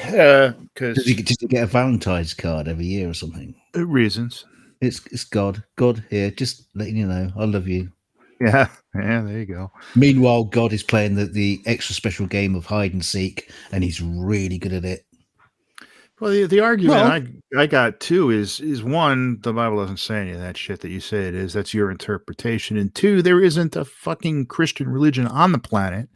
Because does he get a Valentine's card every year or something? Reasons. It's God here, just letting you know I love you. Yeah, there you go. Meanwhile, God is playing the extra special game of hide and seek, and he's really good at it. Well, the argument I got too is one, the Bible doesn't say any of that shit that you say it is. That's your interpretation. And two, there isn't a fucking Christian religion on the planet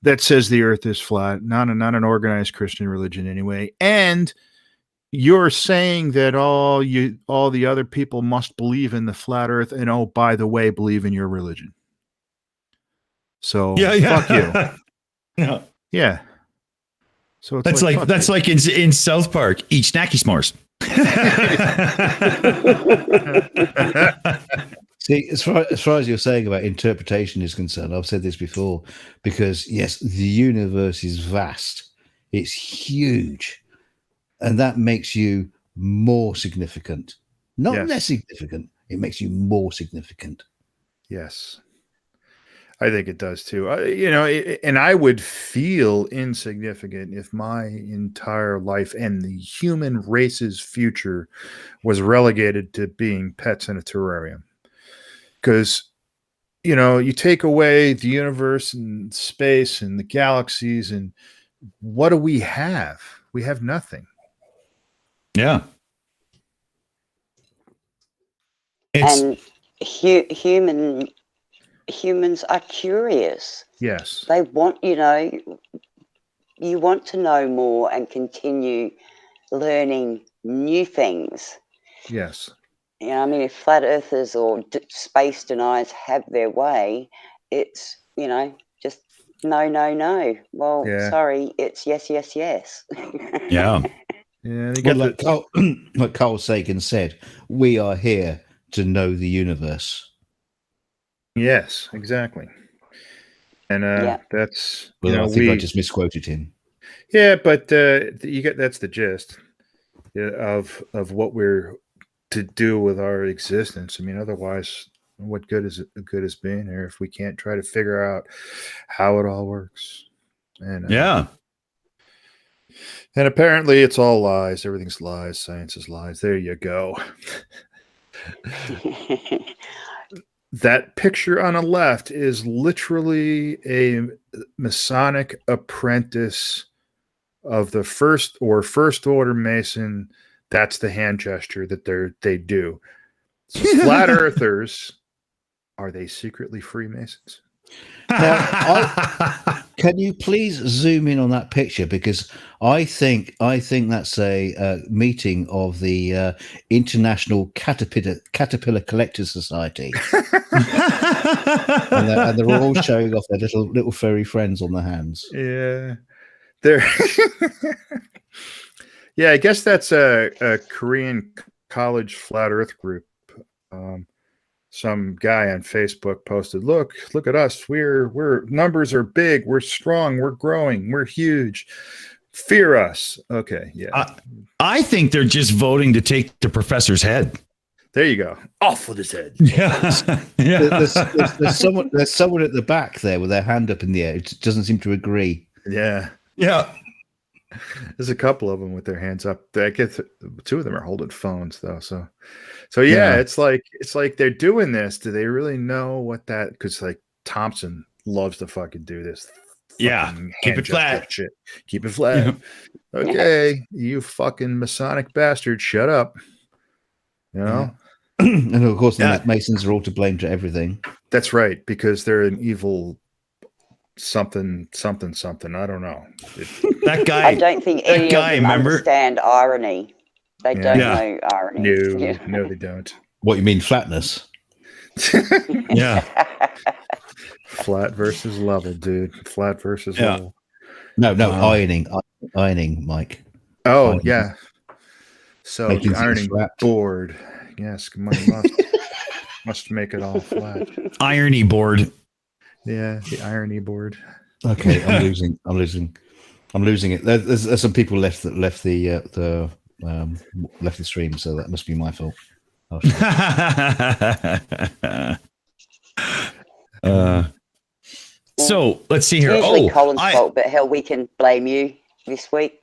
that says the earth is flat, not an organized Christian religion anyway. And you're saying that all the other people must believe in the flat earth and by the way, believe in your religion. So fuck you. Yeah. So it's that's like in South Park, eat snacky s'mores. See, as far as you're saying about interpretation is concerned, I've said this before, because yes, the universe is vast. It's huge. And that makes you more significant. Not less significant. It makes you more significant. Yes. I think it does too. And I would feel insignificant if my entire life and the human race's future was relegated to being pets in a terrarium. Because, you take away the universe and space and the galaxies, and what do we have? We have nothing. Yeah. And human humans are curious. Yes. They want, you want to know more and continue learning new things. Yes. I mean, if flat earthers or space deniers have their way, it's, just no. Well, sorry, it's yes. Yeah. Yeah. Well, like Carl Sagan said, we are here to know the universe. Yes, exactly. And that's Well, I think I just misquoted him. Yeah, but that's the gist of what we're to do with our existence. I mean, otherwise, what good is being here if we can't try to figure out how it all works? And and apparently it's all lies. Everything's lies. Science is lies. There you go. That picture on the left is literally a Masonic apprentice of the first order Mason. That's the hand gesture that they do. So flat earthers, are they secretly Freemasons? Now, can you please zoom in on that picture, because I think that's a meeting of the International Caterpillar Collectors Society, and they're all showing off their little furry friends on their hands. Yeah, they're. Yeah, I guess that's a Korean college flat Earth group. Some guy on Facebook posted, look at us. We're numbers are big. We're strong. We're growing. We're huge. Fear us. Okay. Yeah. I think they're just voting to take the professor's head. There you go. Off with his head. Yeah. Yeah. There's someone at the back there with their hand up in the air. It doesn't seem to agree. Yeah. Yeah. There's a couple of them with their hands up. I guess two of them are holding phones though. So yeah, it's like they're doing this. Do they really know what that? Because like Thompson loves to fucking do this. Yeah, keep it flat. Shit. Keep it flat. Yeah. Okay, you fucking Masonic bastard, shut up. You know. Yeah. And of course, the Masons are all to blame to everything. That's right, because they're an evil something. I don't know. That guy. I don't think any of them understand irony. They don't know irony. No, they don't. What, you mean flatness? Yeah. Flat versus level, dude. Flat versus level. No, ironing, Mike. Oh, ironing. Yeah. So the ironing board. Yes, must make it all flat. Irony board. Yeah, the irony board. Okay, I'm losing it. There's some people left the stream, so that must be my fault. So let's see here. Usually Colin's fault, but hell, we can blame you this week.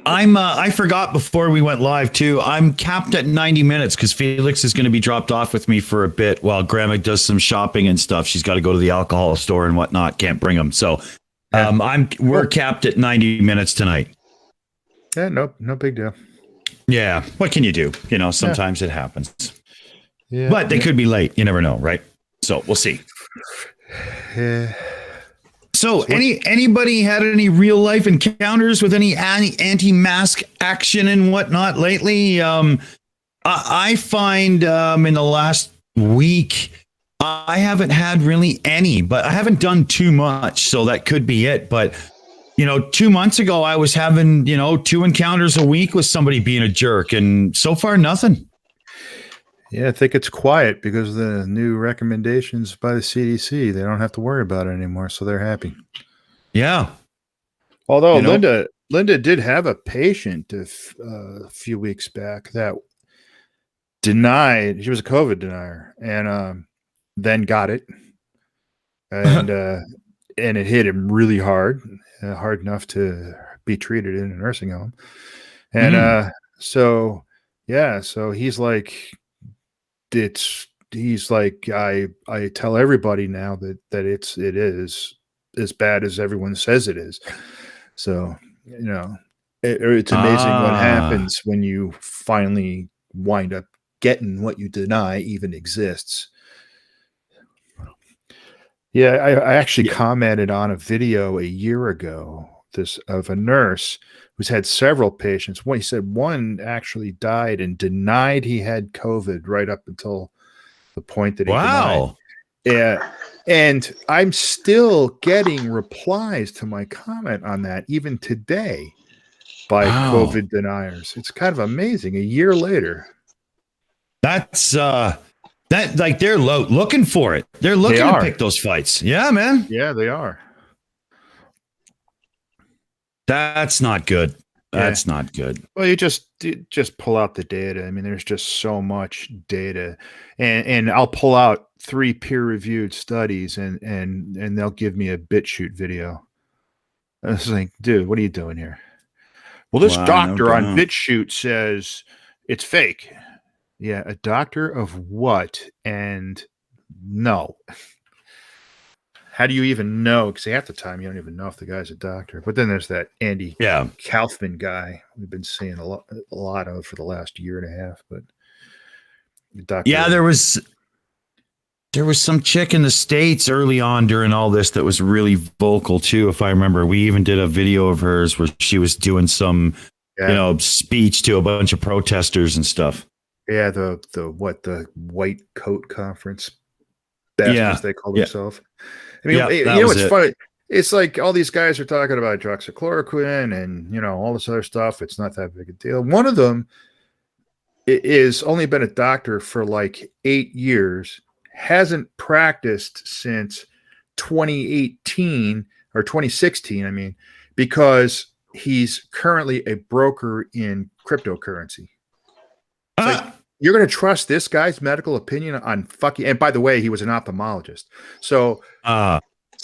I forgot before we went live too. I'm capped at 90 minutes because Felix is going to be dropped off with me for a bit while Grandma does some shopping and stuff. She's got to go to the alcohol store and whatnot. Can't bring them. So we're capped at 90 minutes tonight. Yeah, no big deal. Yeah. What can you do? Sometimes it happens. Yeah. But they could be late. You never know, right? So we'll see. Yeah. So anybody had any real life encounters with any anti-mask action and whatnot lately? I find in the last week, I haven't had really any, but I haven't done too much. So that could be it. But 2 months ago, I was having, 2 encounters a week with somebody being a jerk, and so far, nothing. Yeah, I think it's quiet because of the new recommendations by the CDC. They don't have to worry about it anymore, so they're happy. Yeah. Although Linda did have a patient a few weeks back that denied, she was a COVID denier, and then got it. And and it hit him really hard enough to be treated in a nursing home. And so he's like, I tell everybody now that it is as bad as everyone says it is. So, it's amazing what happens when you finally wind up getting what you deny even exists. Yeah, I actually commented on a video a year ago of a nurse who's had several patients. He said one actually died and denied he had COVID right up until the point that he denied. Yeah. And I'm still getting replies to my comment on that even today by COVID deniers. It's kind of amazing. A year later. That's that like they're looking for it. They're looking to pick those fights. Yeah, man. Yeah, they are. That's not good. That's not good. Well, you just pull out the data. I mean, there's just so much data, and I'll pull out 3 peer-reviewed studies, and they'll give me a BitChute video. I was like, dude, what are you doing here? Well, this doctor on BitChute says it's fake. Yeah, a doctor of what? And no. How do you even know? Because half the time you don't even know if the guy's a doctor. But then there's that Andy Kaufman guy we've been seeing a lot of for the last year and a half. But the doctor, there was some chick in the States early on during all this that was really vocal too. If I remember, we even did a video of hers where she was doing some, speech to a bunch of protesters and stuff. Yeah, the white coat conference. That's what they call themselves. I mean, what's funny? It's like all these guys are talking about hydroxychloroquine and, all this other stuff. It's not that big a deal. One of them is only been a doctor for like 8 years, hasn't practiced since 2018 or 2016. I mean, because he's currently a broker in cryptocurrency. Like, you're going to trust this guy's medical opinion on fucking, and by the way, he was an ophthalmologist. So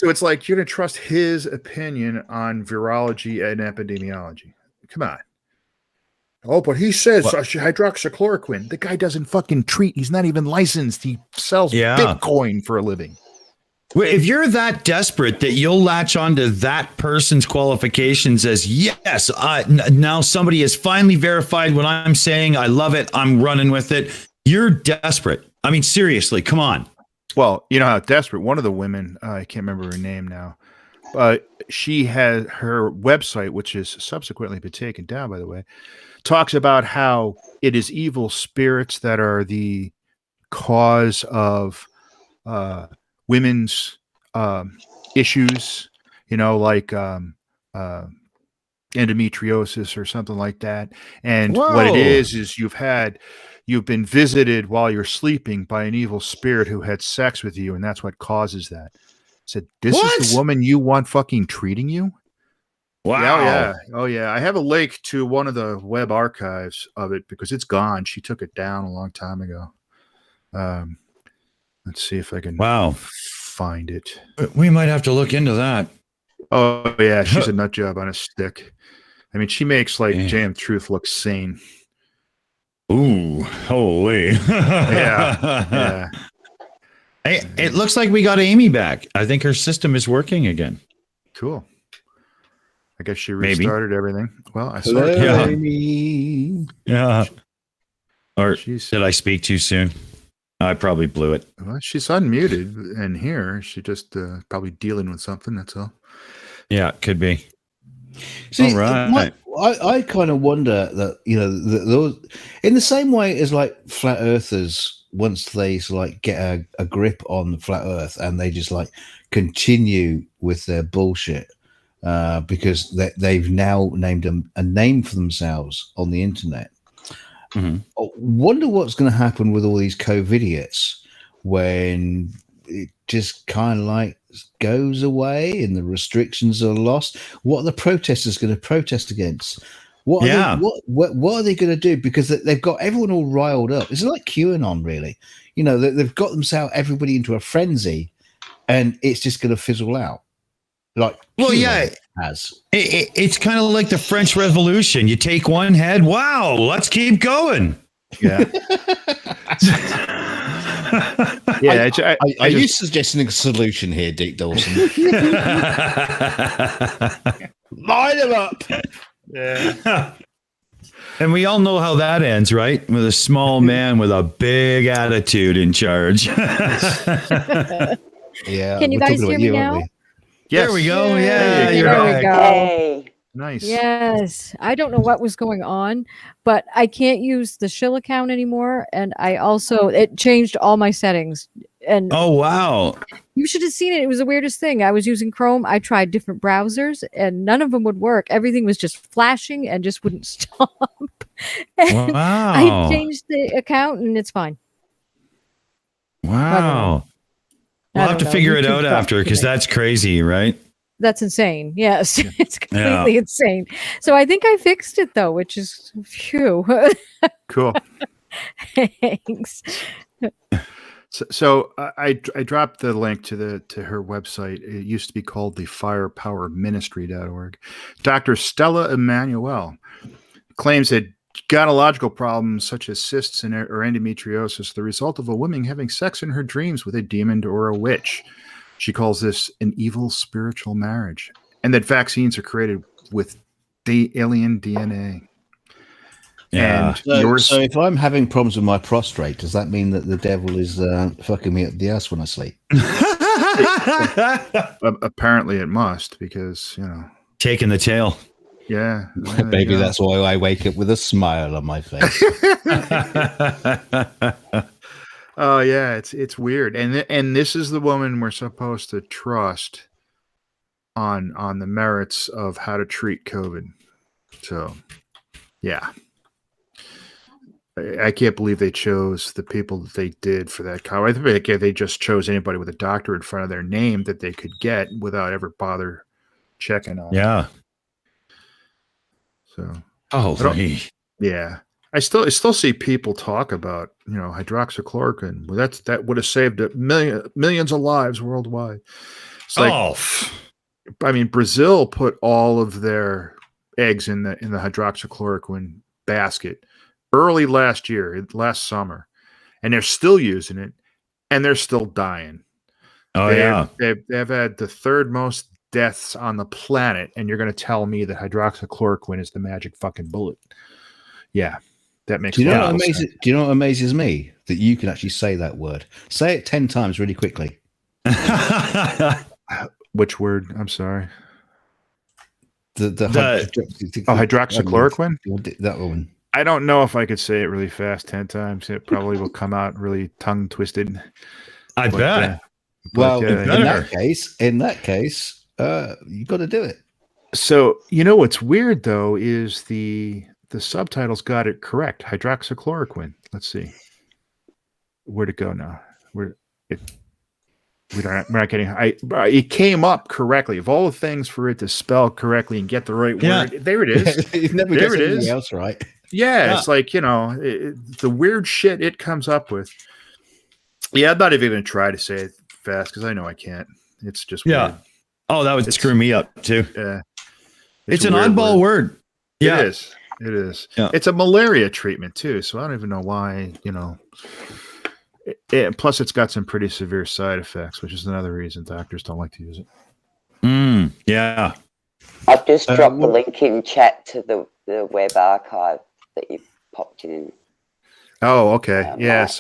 it's like, you're going to trust his opinion on virology and epidemiology. Come on. Oh, but he says hydroxychloroquine. The guy doesn't fucking treat. He's not even licensed. He sells Bitcoin for a living. Well, if you're that desperate that you'll latch onto that person's qualifications as yes, now somebody has finally verified what I'm saying. I love it. I'm running with it. You're desperate. I mean, seriously, come on. Well, you know how desperate. One of the women, I can't remember her name now, she had her website, which has subsequently been taken down, by the way, talks about how it is evil spirits that are the cause of women's issues, like endometriosis or something like that. And what it is you've been visited while you're sleeping by an evil spirit who had sex with you, and that's what causes that. Said, this is the woman you want fucking treating you? Wow. Oh yeah. I have a link to one of the web archives of it because it's gone. She took it down a long time ago. Let's see if I can find it. We might have to look into that. Oh yeah, she's a nut job on a stick. I mean, she makes like Jam Truth look sane. Ooh, holy. Yeah. Hey, it looks like we got Aimee back. I think her system is working again. Cool. I guess she restarted everything. Well, I saw Aimee. Yeah. Or did I speak too soon? I probably blew it. Well, she's unmuted and here. She just probably dealing with something. That's all. Yeah, it could be. See, all right. I kind of wonder that, those, in the same way as like flat earthers, once they get a grip on the flat earth and they just like continue with their bullshit because they've now named a name for themselves on the internet. Mm-hmm. I wonder what's going to happen with all these COVIDiots when it just kind of like goes away and the restrictions are lost. What are the protesters going to protest against? What are they going to do? Because they've got everyone all riled up. It's like QAnon, really. They've got themselves everybody into a frenzy, and it's just going to fizzle out. It's kind of like the French Revolution. You take one head. Wow, let's keep going. Yeah. Are you suggesting a solution here, Dick Dawson? Line them up. Yeah. And we all know how that ends, right? With a small man with a big attitude in charge. Yeah. Can you we're guys talking hear about me aren't now? we? Yes. There we go. Yay. Yeah, you're There we back. go. Hey. Nice. Yes. I don't know what was going on, but I can't use the Shill account anymore. And I also, it changed all my settings. And Oh, wow. you should have seen it. It was the weirdest thing. I was using Chrome. I tried different browsers and none of them would work. Everything was just flashing and just wouldn't stop. And I Wow. changed the account and it's fine. Wow. We'll have to figure it out after because that's crazy, right? That's insane. Yes, it's completely insane. So I think I fixed it though, which is phew. Cool. Thanks. So I dropped the link to her website. It used to be called the firepowerministry.org. Dr. Stella Emanuel claims that gynecological problems such as cysts or endometriosis are the result of a woman having sex in her dreams with a demon or a witch. She calls this an evil spiritual marriage, and that vaccines are created with alien DNA. Yeah. And So if I'm having problems with my prostate, does that mean that the devil is fucking me up the ass when I sleep? apparently it must, because Taking the tail. yeah. Maybe that's why I wake up with a smile on my face. Oh yeah, it's weird, and this is the woman we're supposed to trust on the merits of how to treat COVID. So, yeah, I can't believe they chose the people that they did for that. I think they just chose anybody with a doctor in front of their name that they could get without ever bother checking on. Yeah. So, Oh, yeah. I still see people talk about hydroxychloroquine. Well, that would have saved millions of lives worldwide. It's like, I mean, Brazil put all of their eggs in the hydroxychloroquine basket early last summer, and they're still using it, and they're still dying. They've had the third most deaths on the planet, and you're going to tell me that hydroxychloroquine is the magic fucking bullet? Yeah. That makes Do you know what amazes me? That you can actually say that word. Say it 10 times really quickly. Which word? I'm sorry. Hydroxychloroquine. That one. I don't know if I could say it really fast 10 times. It probably will come out really tongue twisted. I bet. Well, in that case, you got to do it. So what's weird though is the subtitles got it correct. Hydroxychloroquine. Let's see. Where'd it go now? We're not getting. It came up correctly. Of all the things for it to spell correctly and get the right word, there it is. It never gets anything else right. Yeah, it's like the weird shit it comes up with. Yeah, I'm not even going to try to say it fast because I know I can't. It's just weird. Oh, that would screw me up too. Yeah, it's an oddball word. Yeah, it is. It is. Yeah. It's a malaria treatment too, so I don't even know why. Plus, it's got some pretty severe side effects, which is another reason doctors don't like to use it. Yeah. I've just dropped the link in chat to the web archive that you popped in. Oh, okay. Yeah. Mark.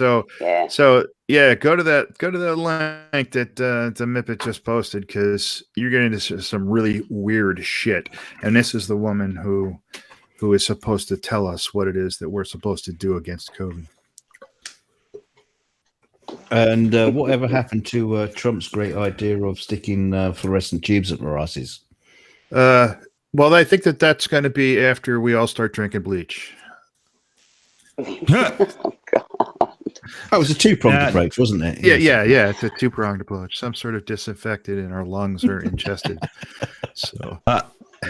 So go to that link that the Mipet just posted, because you're getting into some really weird shit. And this is the woman who is supposed to tell us what it is that we're supposed to do against COVID. And whatever happened to Trump's great idea of sticking fluorescent tubes up our asses? Well, I think that's going to be after we all start drinking bleach. Oh, God. That was a two-pronged approach, wasn't it? Yeah. It's a two-pronged approach. Some sort of disinfectant in our lungs or ingested. So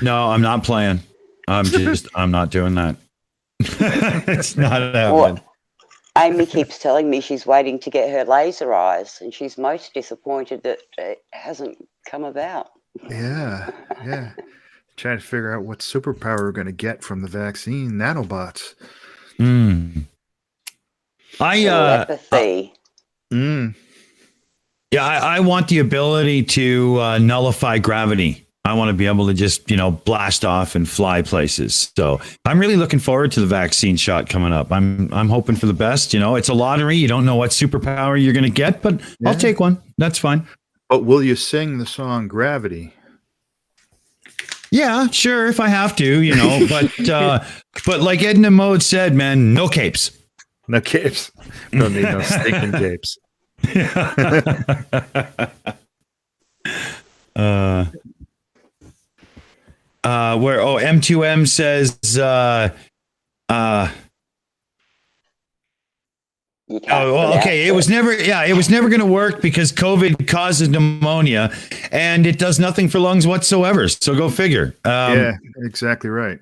no, I'm not playing. I'm not doing that. It's not happening. Aimee keeps telling me she's waiting to get her laser eyes, and she's most disappointed that it hasn't come about. Yeah. Trying to figure out what superpower we're going to get from the vaccine. Nanobots. Telepathy. Yeah, I want the ability to nullify gravity. I want to be able to just, blast off and fly places. So I'm really looking forward to the vaccine shot coming up. I'm hoping for the best. It's a lottery. You don't know what superpower you're going to get, but I'll take one. That's fine. But will you sing the song Gravity? Yeah, sure, if I have to, but like Edna Mode said, man, no capes. No capes. Don't need no stinking capes. Where M2M says it was never going to work because COVID causes pneumonia and it does nothing for lungs whatsoever. So go figure. Yeah, exactly right.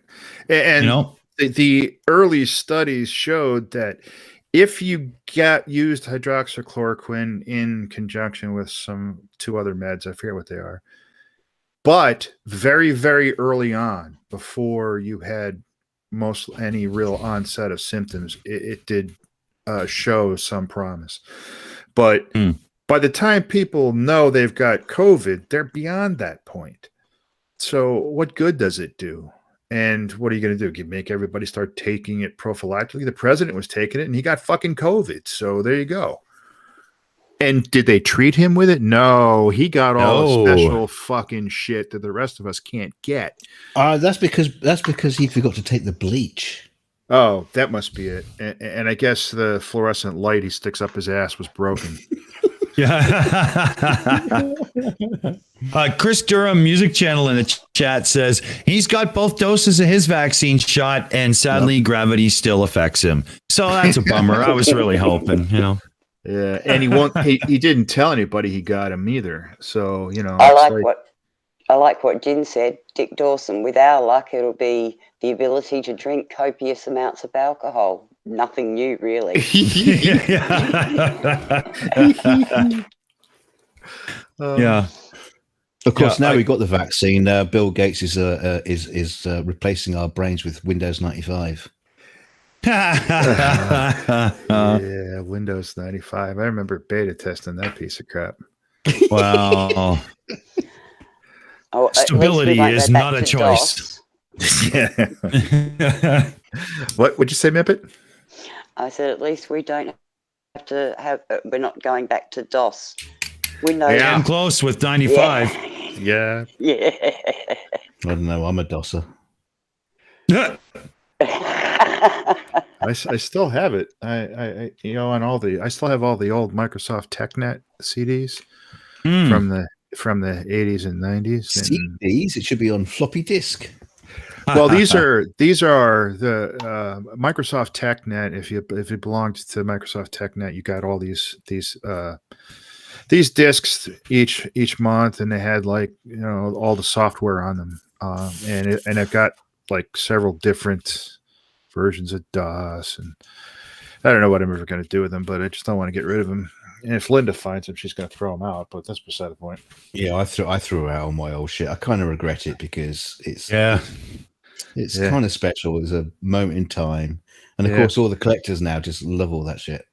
And the early studies showed that if you used hydroxychloroquine in conjunction with two other meds, I forget what they are, but very, very early on, before you had any real onset of symptoms, it did show some promise. But by the time people know they've got COVID, they're beyond that point. So what good does it do? And what are you going to do? Make everybody start taking it prophylactically? The president was taking it and he got fucking COVID. So there you go. And did they treat him with it? No, he got all the special fucking shit that the rest of us can't get. That's because he forgot to take the bleach. Oh, that must be it. And I guess the fluorescent light he sticks up his ass was broken. Yeah. Chris Durham Music Channel in the chat says he's got both doses of his vaccine shot, and sadly, gravity still affects him. So that's a bummer. I was really hoping, Yeah, and he didn't tell anybody he got him either. So I like what Jen said, Dick Dawson. With our luck, it'll be the ability to drink copious amounts of alcohol. Nothing new, really. Yeah. Of course, now we've got the vaccine. Bill Gates is replacing our brains with Windows 95. Yeah, Windows 95. I remember beta testing that piece of crap. Wow. Stability is not a choice. What would you say, Mipet? I said, at least we don't have to have. We're not going back to DOS. Windows. Yeah, I'm close with 95. Yeah. I don't know. I'm a DOSer. I still have it. I still have all the old Microsoft TechNet CDs from the 80s and 90s. CDs? It should be on floppy disk. Well, these are the Microsoft TechNet. If you belonged to Microsoft TechNet, you got all these discs each month, and they had all the software on them, and it got like several different versions of DOS, and I don't know what I'm ever going to do with them, but I just don't want to get rid of them. And if Linda finds them, she's going to throw them out, but that's beside the point. Yeah, I threw out all my old shit. I kind of regret it because it's kind of special. It's a moment in time, and of course, all the collectors now just love all that shit.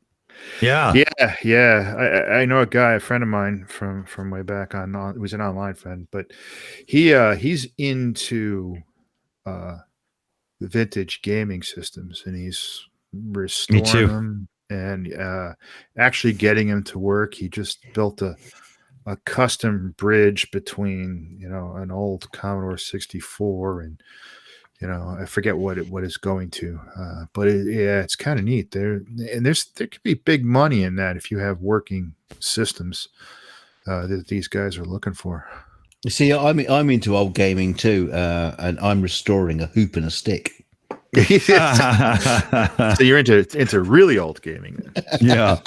Yeah. I know a friend of mine from way back on. He was an online friend, but he's into vintage gaming systems, and he's restoring them and actually getting them to work. He just built a custom bridge between an old Commodore 64 and I forget what it's going to, but it's kind of neat. There could be big money in that if you have working systems that these guys are looking for. You see, I'm into old gaming too, and I'm restoring a hoop and a stick. So you're into really old gaming then. Yeah.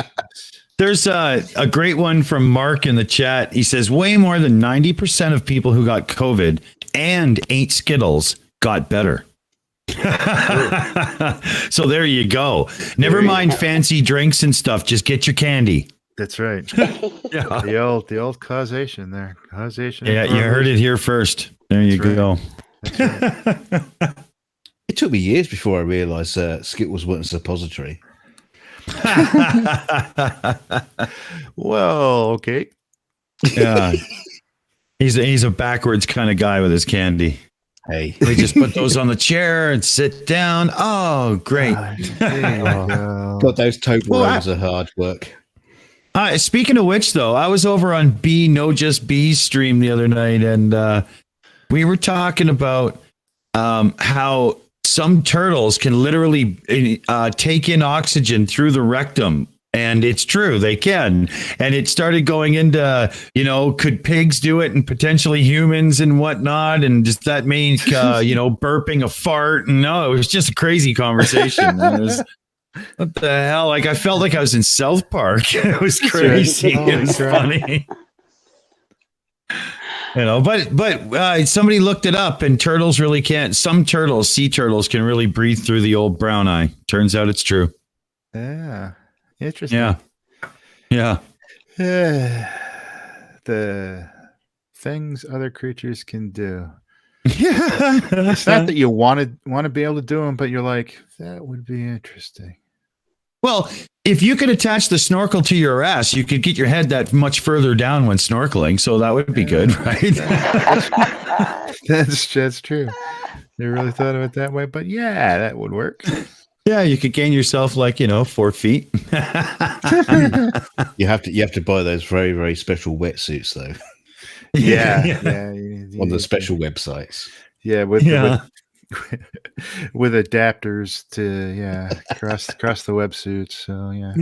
There's a great one from Mark in the chat. He says way more than 90% of people who got COVID and ate Skittles got better. So there you go. Never mind fancy drinks and stuff. Just get your candy. That's right. Yeah. The old causation there. Causation. Yeah, you heard it here first. There you go. That's right. It took me years before I realized Skittles weren't a suppository. Well, okay. Yeah. He's a backwards kind of guy with his candy. Hey, we just put those on the chair and sit down. Oh, great. God, those Toblerones are hard work. Speaking of which, though, I was over on B No Just B's stream the other night, and we were talking about how some turtles can literally take in oxygen through the rectum. And it's true, they can. And it started going into, could pigs do it and potentially humans and whatnot? And just that means, burping a fart. And no, it was just a crazy conversation. What the hell? Like, I felt like I was in South Park. It was crazy. It was funny. But somebody looked it up, and turtles really can't. Some turtles, sea turtles, can really breathe through the old brown eye. Turns out it's true. Yeah. Interesting. Yeah. The things other creatures can do. It's not that you want to be able to do them, but you're like, that would be interesting. Well, if you could attach the snorkel to your ass, you could get your head that much further down when snorkeling. So that would be good, right? That's true. They really thought of it that way, but yeah, that would work. Yeah, you could gain yourself 4 feet. You have to buy those very, very special wetsuits, though. Yeah. On the special websites. Yeah, with adapters to cross the websuit. So yeah,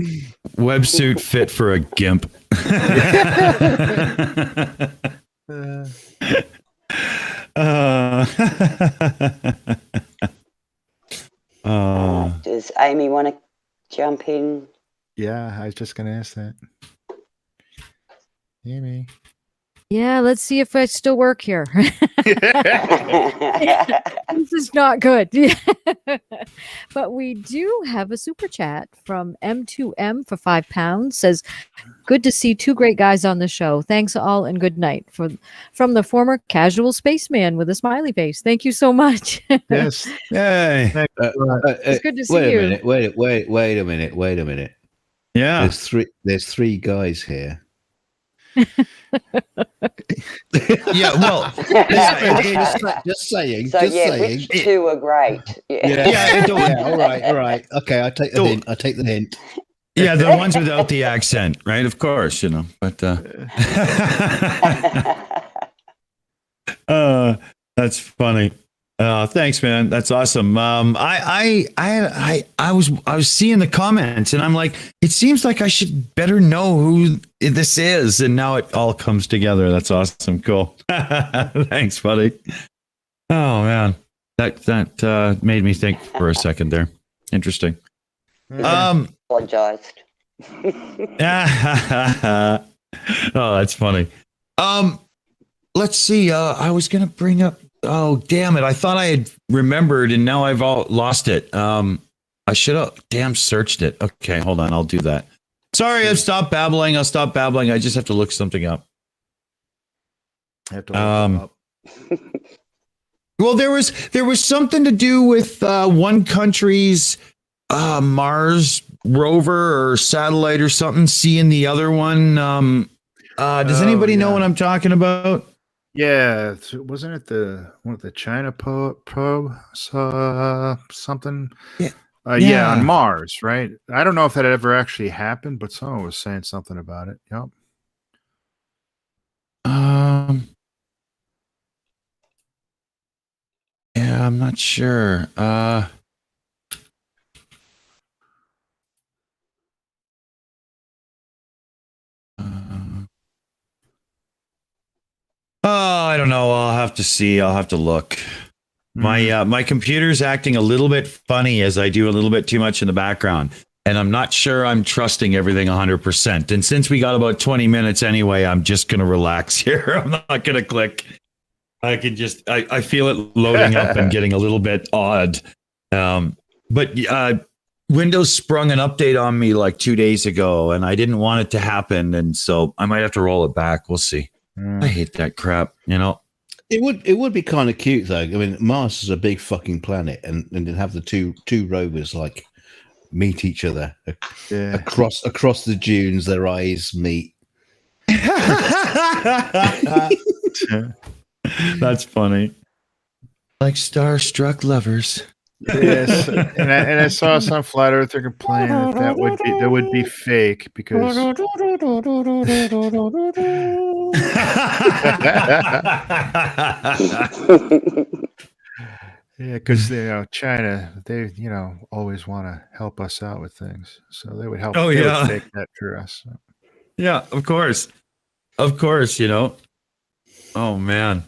websuit fit for a gimp. Does Aimee want to jump in? Yeah, I was just going to ask that. Aimee. Yeah, let's see if I still work here. This is not good. But we do have a super chat from M2M for £5. Says, good to see two great guys on the show. Thanks all and good night. From the former casual spaceman with a smiley face. Thank you so much. Yes. Yay. It's good to see you. Wait a minute. Yeah. There's three guys here. Yeah, well, just saying. So which two are great? Yeah. All right. Okay, I take the hint. Yeah, the ones without the accent, right? Of course, but that's funny. Thanks, man. That's awesome. I was seeing the comments, and I'm like, it seems like I should better know who this is, and now it all comes together. That's awesome. Cool. Thanks, buddy. Oh man, that made me think for a second there. Interesting. Apologized. Oh, that's funny. Let's see. I was gonna bring up. Oh, damn it. I thought I had remembered, and now I've lost it. I should have searced it. Okay, hold on. I'll do that. Sorry, I've stopped babbling. I'll stop babbling. I just have to look something up. I have to look them up. Well, there was something to do with one country's Mars rover or satellite or something seeing the other one. Does anybody know what I'm talking about? Yeah, wasn't it one of the China probe something? Yeah, on Mars, right? I don't know if that ever actually happened, but someone was saying something about it. Yep. Yeah, I'm not sure. I don't know. I'll have to see. I'll have to look. My computer's acting a little bit funny as I do a little bit too much in the background, and I'm not sure I'm trusting everything 100%. And since we got about 20 minutes anyway, I'm just gonna relax here. I'm not gonna click. I can just I feel it loading up and getting a little bit odd. But Windows sprung an update on me like 2 days ago, and I didn't want it to happen, and so I might have to roll it back. We'll see. I hate that crap, It would be kind of cute though. I mean, Mars is a big fucking planet, and to have the two rovers like meet each other across the dunes, their eyes meet. That's funny. Like starstruck lovers. Yes, and I saw some flat earther complain that would be fake because yeah, because China, they always want to help us out with things, so they would help. Oh, They yeah. would fake that for us. Yeah, of course. Oh man.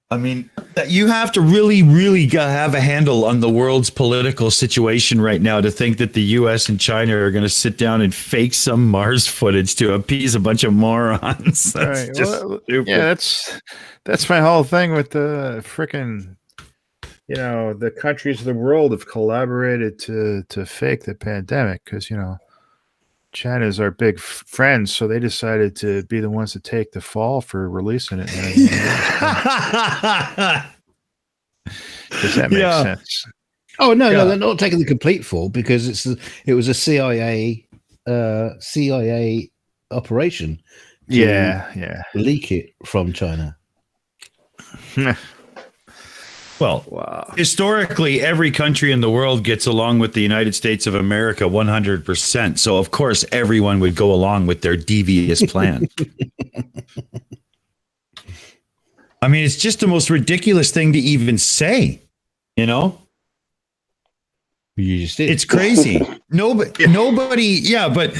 I mean, you have to really, really have a handle on the world's political situation right now to think that the U.S. and China are going to sit down and fake some Mars footage to appease a bunch of morons. That's Right. just stupid. Yeah, that's my whole thing with the frickin', the countries of the world have collaborated to fake the pandemic because China's our big friend, so they decided to be the ones to take the fall for releasing it. Does that make sense? Oh no, they're not taking the complete fall because it was a CIA operation. Yeah. Leak it from China. Well, wow. Historically, every country in the world gets along with the United States of America 100%. So, of course, everyone would go along with their devious plan. I mean, it's just the most ridiculous thing to even say, You just did. It's crazy. Nobody, but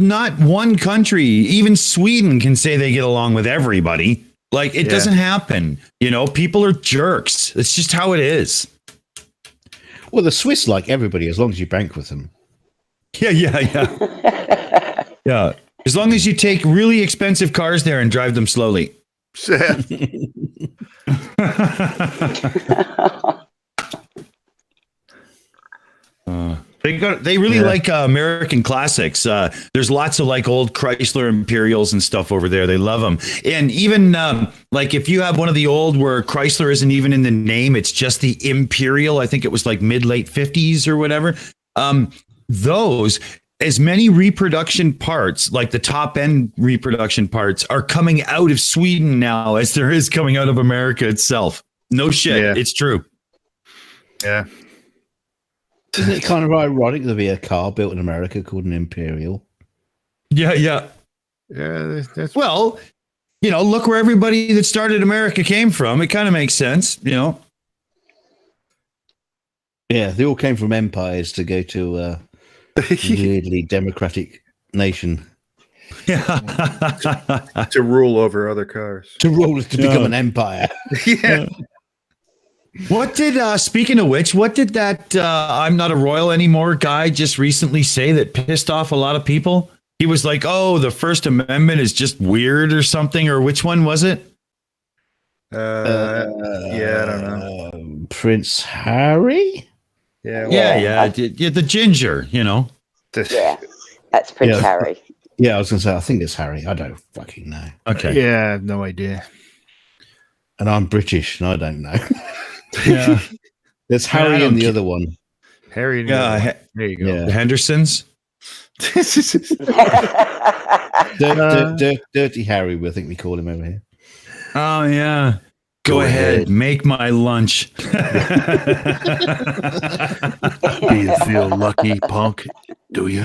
not one country, even Sweden, can say they get along with everybody. Like, it doesn't happen. People are jerks. It's just how it is. Well, the Swiss like everybody as long as you bank with them. Yeah. Yeah. As long as you take really expensive cars there and drive them slowly. They really like American classics. There's lots of like old Chrysler Imperials and stuff over there. They love them. And even like if you have one of the old where Chrysler isn't even in the name, it's just the Imperial. I think it was like mid-late 50s or whatever. Those, as many reproduction parts, like the top end reproduction parts, are coming out of Sweden now as there is coming out of America itself. No shit. Yeah. It's true. Yeah. Isn't it kind of ironic there'll be a car built in America called an Imperial? Yeah. That's well, look where everybody that started America came from. It kind of makes sense, Yeah, they all came from empires to go to a weirdly democratic nation. Yeah. To rule over other cars. To become an empire. Yeah. What did, speaking of which, what did that I'm not a royal anymore guy just recently say that pissed off a lot of people? He was like, oh, the First Amendment is just weird or something, or which one was it? I don't know. Prince Harry? Yeah, the ginger, Yeah, that's Prince Harry. Yeah, I was going to say, I think it's Harry. I don't fucking know. Okay. Yeah, I have no idea. And I'm British, and I don't know. Yeah. There's Harry and the other one. Harry. There you go. Yeah. The Hendersons. Dirty Harry, I think we call him over here. Oh, yeah. Go ahead. Make my lunch. Do you feel lucky, punk? Do you?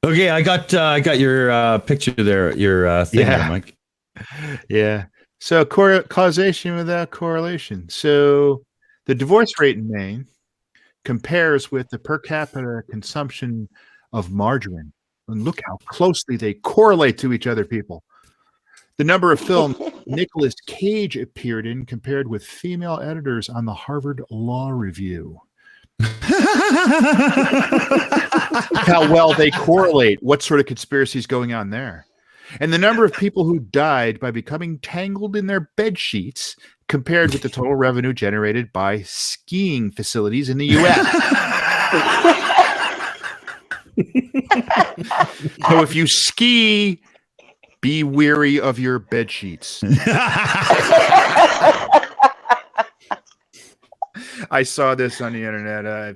Okay, I got your picture there, your thing there, Mike. Yeah. So causation without correlation. So the divorce rate in Maine compares with the per capita consumption of margarine. And look how closely they correlate to each other, people. The number of films Nicolas Cage appeared in compared with female editors on the Harvard Law Review. How well they correlate. What sort of conspiracy is going on there? And the number of people who died by becoming tangled in their bed sheets compared with the total revenue generated by skiing facilities in the U.S. So if you ski, be weary of your bed sheets. I saw this on the internet. I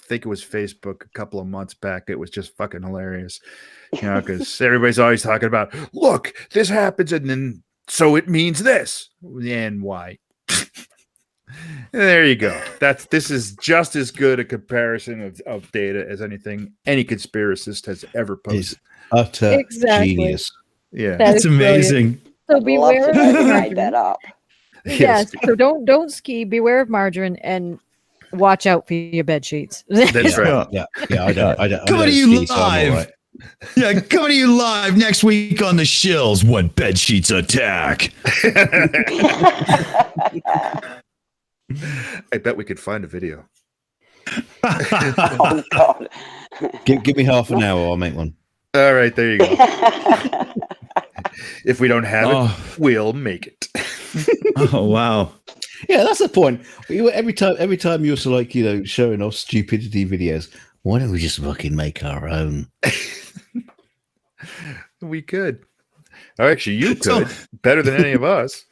think it was Facebook a couple of months back. It was just fucking hilarious. Because everybody's always talking about, look, this happens, and then so it means this. And why? There you go. This is just as good a comparison of data as anything any conspiracist has ever posted. It's utter genius. Yeah, that's amazing. So beware of made that up. Yes. So don't ski. Beware of margarine and watch out for your bed sheets. That's right. Yeah. I don't. Coming to you live. Yeah, coming to you live next week on the Shills when bed sheets attack. I bet we could find a video. Oh God! Give me half an hour. I'll make one. All right, there you go. If we don't have it, we'll make it. Oh wow! Yeah, that's the point. Every time you're sort of like showing off stupidity videos, why don't we just fucking make our own? We could. Oh, actually, you could better than any of us.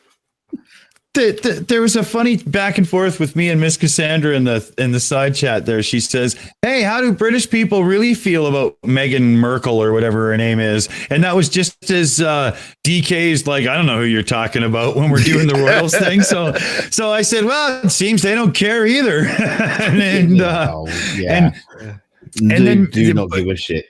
There was a funny back and forth with me and Miss Cassandra in the side chat there. She says, "Hey, how do British people really feel about Meghan Merkel or whatever her name is?" And that was just as DK's like, "I don't know who you're talking about" when we're doing the royals thing. So I said, "Well, it seems they don't care either." and then do not give a shit.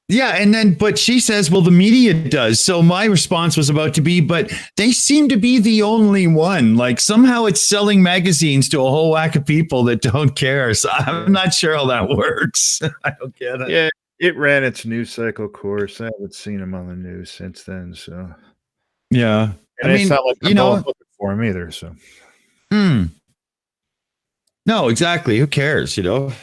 Yeah, but she says, well, the media does. So my response was about to be, but they seem to be the only one. Like somehow it's selling magazines to a whole whack of people that don't care. So I'm not sure how that works. I don't get it. Yeah, it ran its news cycle course. I haven't seen him on the news since then. So yeah, and it's not like I'm looking for him either. So no, exactly. Who cares? Yeah,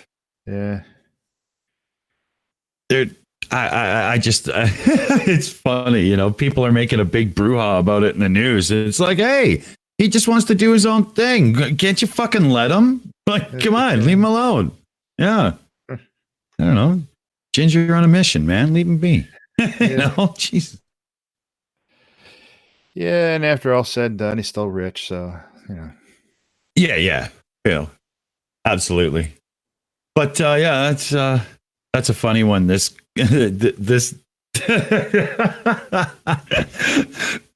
I just it's funny, people are making a big brouhaha about it in the news. It's like, hey, he just wants to do his own thing. Can't you fucking let him? Like, come on, leave him alone. Yeah. I don't know. Ginger, you're on a mission, man. Leave him be. Jesus. Yeah, and after all said and done, he's still rich, so Yeah. Absolutely. But that's a funny one. This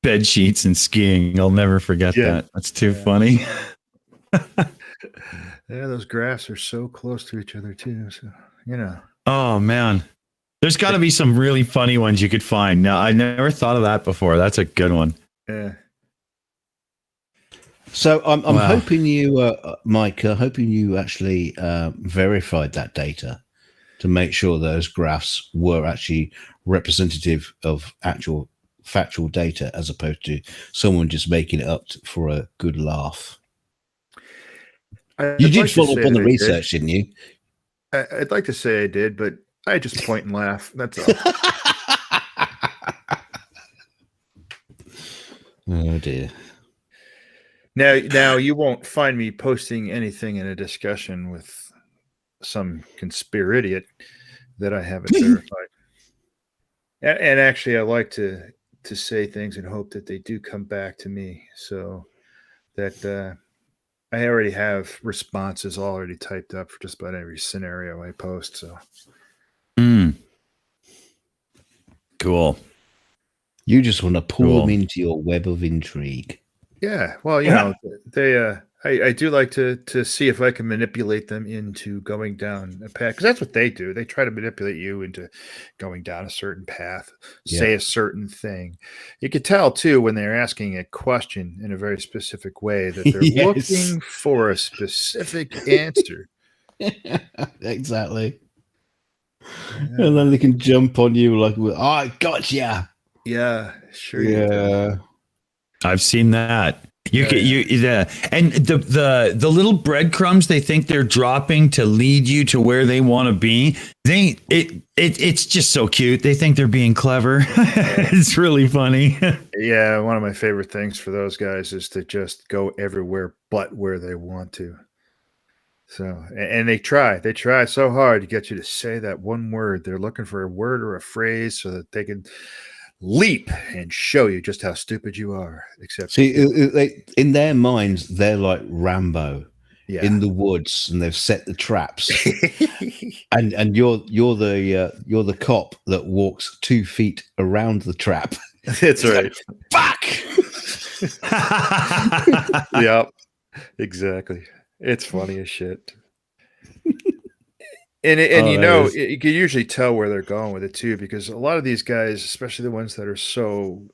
bed sheets and skiing. I'll never forget that. That's too funny. Yeah, those graphs are so close to each other too. So Oh man, there's got to be some really funny ones you could find. Now, I never thought of that before. That's a good one. Yeah. So I'm hoping you, Mike, hoping you actually verified that data to make sure those graphs were actually representative of actual factual data as opposed to someone just making it up for a good laugh. You did follow up on the research, didn't you? I'd like to say I did, but I just point and laugh. That's all. Oh dear. Now you won't find me posting anything in a discussion with some conspirator that I haven't verified. And actually, I like to say things and hope that they do come back to me, so that I already have responses already typed up for just about every scenario I post. So, cool. You just want to pull them into your web of intrigue. Yeah, well, they. I do like to see if I can manipulate them into going down a path, because that's what they do. They try to manipulate you into going down a certain path, say a certain thing. You could tell too when they're asking a question in a very specific way that they're looking for a specific answer. Exactly. Yeah. And then they can jump on you like, "Oh, I gotcha." Yeah, sure. Yeah, I've seen that. And the little breadcrumbs they think they're dropping to lead you to where they want to be. It's just so cute. They think they're being clever. It's really funny. Yeah, one of my favorite things for those guys is to just go everywhere but where they want to. So, and they try so hard to get you to say that one word. They're looking for a word or a phrase so that they can leap and show you just how stupid you are. Except, see, in their minds, they're like Rambo in the woods, and they've set the traps. and you're the cop that walks 2 feet around the trap. That's right. Fuck. Yep. Exactly. It's funny as shit. And you can usually tell where they're going with it too, because a lot of these guys, especially the ones that are so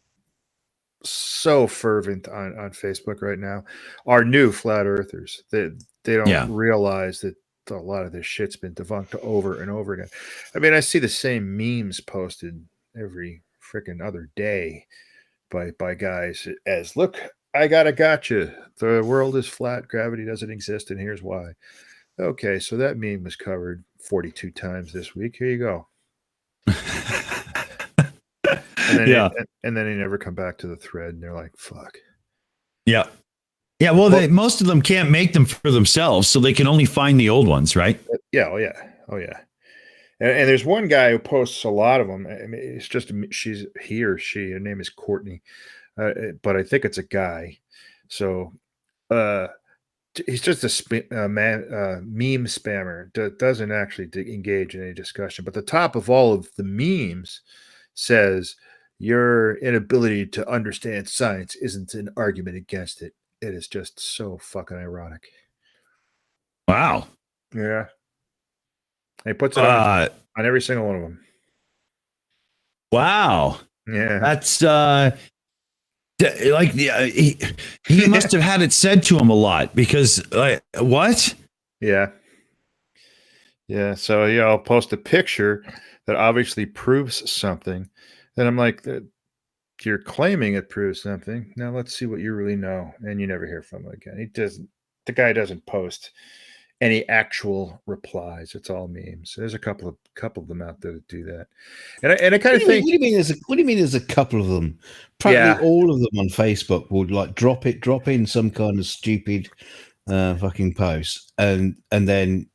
fervent on Facebook right now, are new flat earthers. They don't realize that a lot of this shit's been debunked over and over again. I mean, I see the same memes posted every freaking other day by guys as, look, I got a gotcha. The world is flat, gravity doesn't exist, and here's why. Okay, so that meme was covered 42 times this week. Here you go. And then they never come back to the thread, and they're like, "Fuck." Yeah, yeah. Well, most of them can't make them for themselves, so they can only find the old ones, right? Yeah. Oh yeah. And there's one guy who posts a lot of them. I mean, it's just he or she. Her name is Courtney, but I think it's a guy. So, he's just a meme spammer. Doesn't actually engage in any discussion. But the top of all of the memes says, your inability to understand science isn't an argument against it. It is just so fucking ironic. Wow. Yeah. He puts it on every single one of them. Wow. Yeah. That's he must have had it said to him a lot, because what? Yeah. Yeah. So I'll post a picture that obviously proves something. And I'm like, you're claiming it proves something. Now let's see what you really know. And you never hear from him again. The guy doesn't post any actual replies. It's all memes. There's a couple of them out there that do that. And I kind of think, what do you mean there's a couple of them? Practically all of them on Facebook would like drop in some kind of stupid fucking post, and then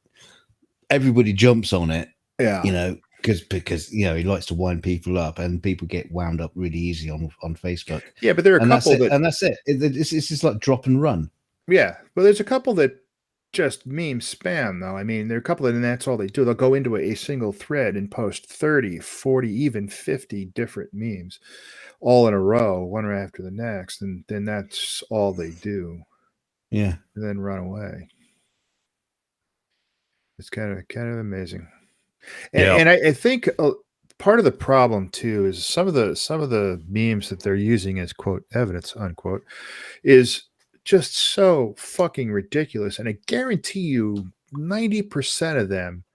everybody jumps on it. Yeah. Because he likes to wind people up, and people get wound up really easy on Facebook. Yeah, but there are a couple and that's it. It's just like drop and run. Yeah, but there's a couple that just meme spam, though. I mean, there are a couple and that's all they do. They'll go into a single thread and post 30, 40, even 50 different memes all in a row, one right after the next, and then that's all they do. Yeah, and then run away. It's kind of amazing. And I think part of the problem too is some of the memes that they're using as quote evidence unquote is just so fucking ridiculous. And I guarantee you 90% of them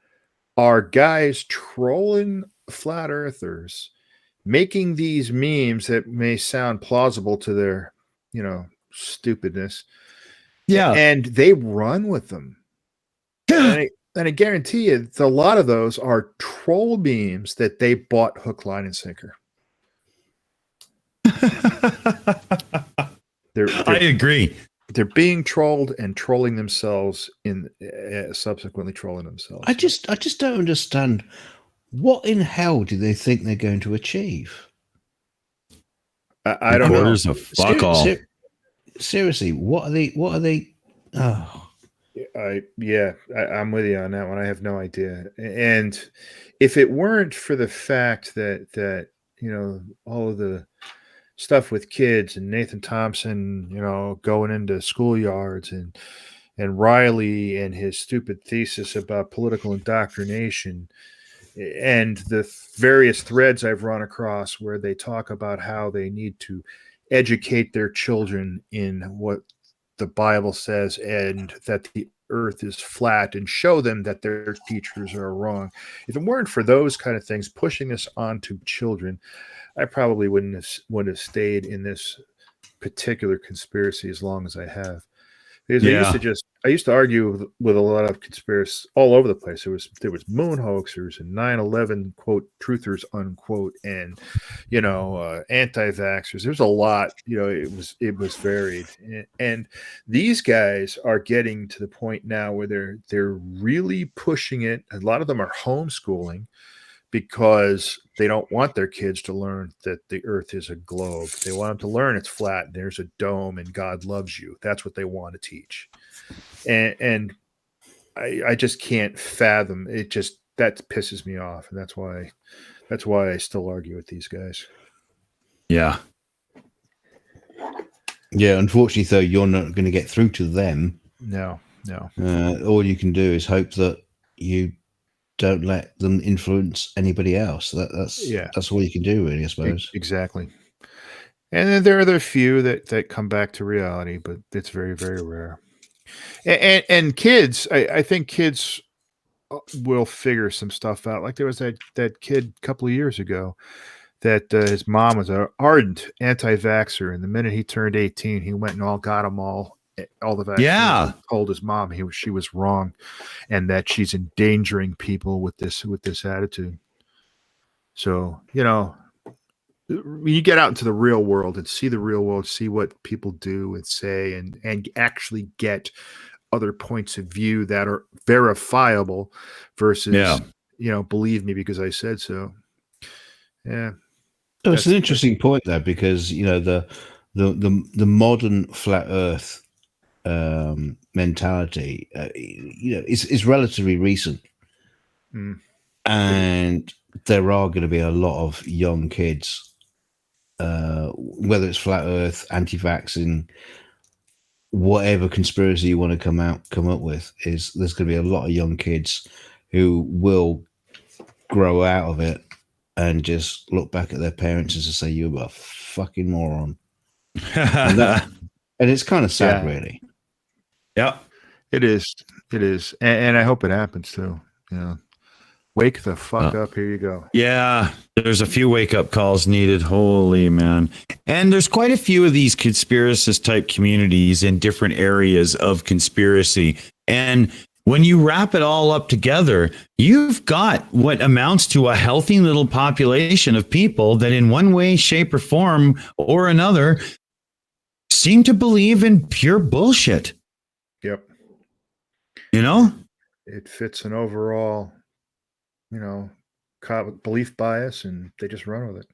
are guys trolling flat earthers, making these memes that may sound plausible to their, stupidness. Yeah. And they run with them. And I guarantee you, a lot of those are troll memes that they bought hook, line, and sinker. I agree. They're being trolled and trolling themselves in subsequently trolling themselves. I just don't understand. What in hell do they think they're going to achieve? I don't know. Fuck all. Seriously, what are they? Oh. I'm with you on that one. I have no idea. And if it weren't for the fact that all of the stuff with kids and Nathan Thompson, going into schoolyards and Riley and his stupid thesis about political indoctrination and the various threads I've run across where they talk about how they need to educate their children in what the Bible says and that the earth is flat and show them that their teachers are wrong. If it weren't for those kind of things pushing this onto children, I probably wouldn't have stayed in this particular conspiracy as long as I have. Because I used to argue with a lot of conspiracists all over the place. There was moon hoaxers and 9/11 quote truthers unquote and anti-vaxxers. There's a lot. It was varied, and these guys are getting to the point now where they're really pushing it. A lot of them are homeschooling because they don't want their kids to learn that the earth is a globe. They want them to learn it's flat and there's a dome and God loves you. That's what they want to teach. And I just can't fathom it. That pisses me off. And that's why I still argue with these guys. Yeah. Yeah, unfortunately, though, you're not going to get through to them. No. All you can do is hope that you don't let them influence anybody else. That's all you can do, really, I suppose. Exactly. And then there are the few that come back to reality, but it's very, very rare. And kids, I think kids will figure some stuff out. Like there was that kid a couple of years ago that his mom was an ardent anti-vaxxer, and the minute he turned 18, he went and got them all the vaccines. Yeah. Told his mom she was wrong, and that she's endangering people with this attitude. So when you get out into the real world and see the real world, see what people do and say, and actually get other points of view that are verifiable versus, believe me because I said so. Yeah. So it's an interesting point there, because the modern flat Earth mentality, is relatively recent, and there are going to be a lot of young kids, whether it's flat Earth, anti-vaccine, whatever conspiracy you want to come up with, there's going to be a lot of young kids who will grow out of it and just look back at their parents and just say, "You are a fucking moron." and it's kind of sad, really. Yeah, it is. It is, and I hope it happens too. Wake the fuck up. Here you go. Yeah, there's a few wake-up calls needed. Holy man. And there's quite a few of these conspiracist type communities in different areas of conspiracy. And when you wrap it all up together, you've got what amounts to a healthy little population of people that in one way, shape, or form or another seem to believe in pure bullshit. Yep. It fits an overall belief bias, and they just run with it.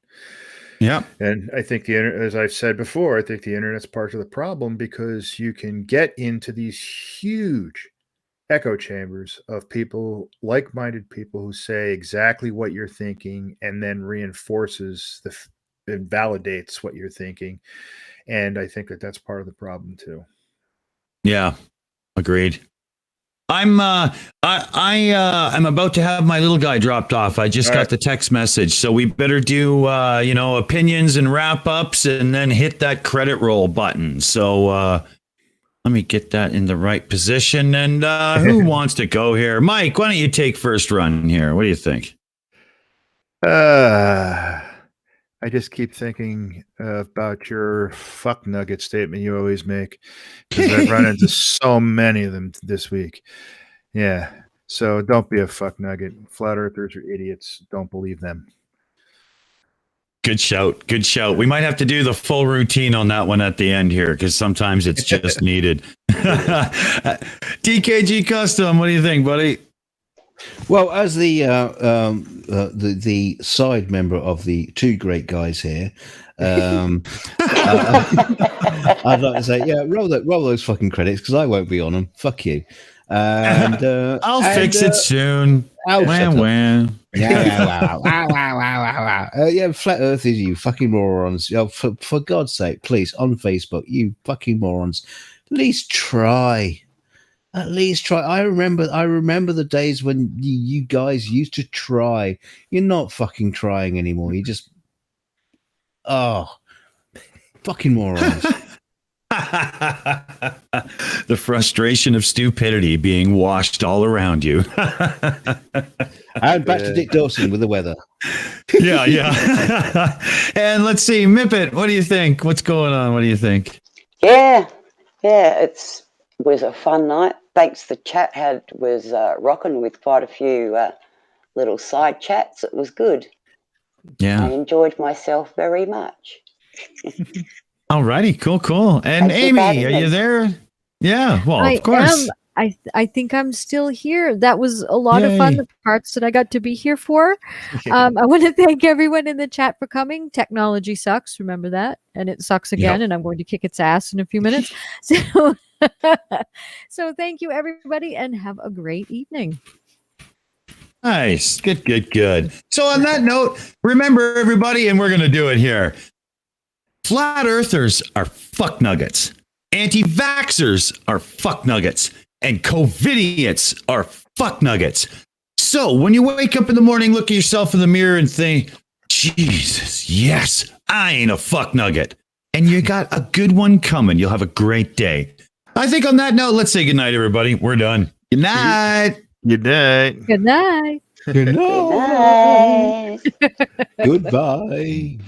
Yeah. And I think as I've said before, I think the internet's part of the problem, because you can get into these huge echo chambers of people, like-minded people, who say exactly what you're thinking and then reinforces and validates what you're thinking. And I think that's part of the problem too. Yeah. Agreed. I'm about to have my little guy dropped off. I just got the text message, so we better do opinions and wrap ups, and then hit that credit roll button. So let me get that in the right position. And who wants to go here? Mike, why don't you take first run here? What do you think? I just keep thinking about your fuck nugget statement you always make, because I've run into so many of them this week. Yeah. So don't be a fuck nugget. Flat earthers are idiots. Don't believe them. Good shout. Good shout. We might have to do the full routine on that one at the end here, because sometimes it's just needed. DKG Custom, what do you think, buddy? Well, as the side member of the two great guys here, I'd like to say, roll those fucking credits, because I won't be on them. Fuck you. And I'll fix it soon. Wham. Yeah, flat earthers, you fucking morons. For God's sake, please, on Facebook, you fucking morons, at least try. At least try. I remember the days when you guys used to try. You're not fucking trying anymore. You just, fucking morons. The frustration of stupidity being washed all around you. And back to Dick Dawson with the weather. Yeah. And let's see, Mipet, what do you think? What's going on? What do you think? Yeah, it was a fun night. Thanks, the chat was rocking with quite a few little side chats. It was good. Yeah. I enjoyed myself very much. All righty, cool. And Aimee, are you there? Yeah, well, of course. I think I'm still here. That was a lot of fun, the parts that I got to be here for. I want to thank everyone in the chat for coming. Technology sucks, remember that. And it sucks again, and I'm going to kick its ass in a few minutes. So thank you, everybody, and have a great evening. Nice. Good. So on that note, remember, everybody, and we're going to do it here. Flat earthers are fuck nuggets. Anti-vaxxers are fuck nuggets. And COVIDiots are fuck nuggets. So when you wake up in the morning, look at yourself in the mirror and think, Jesus, yes, I ain't a fuck nugget. And you got a good one coming. You'll have a great day. I think on that note, let's say goodnight, everybody. We're done. Good night. Good night. Good night. Good night. Nice. Goodbye.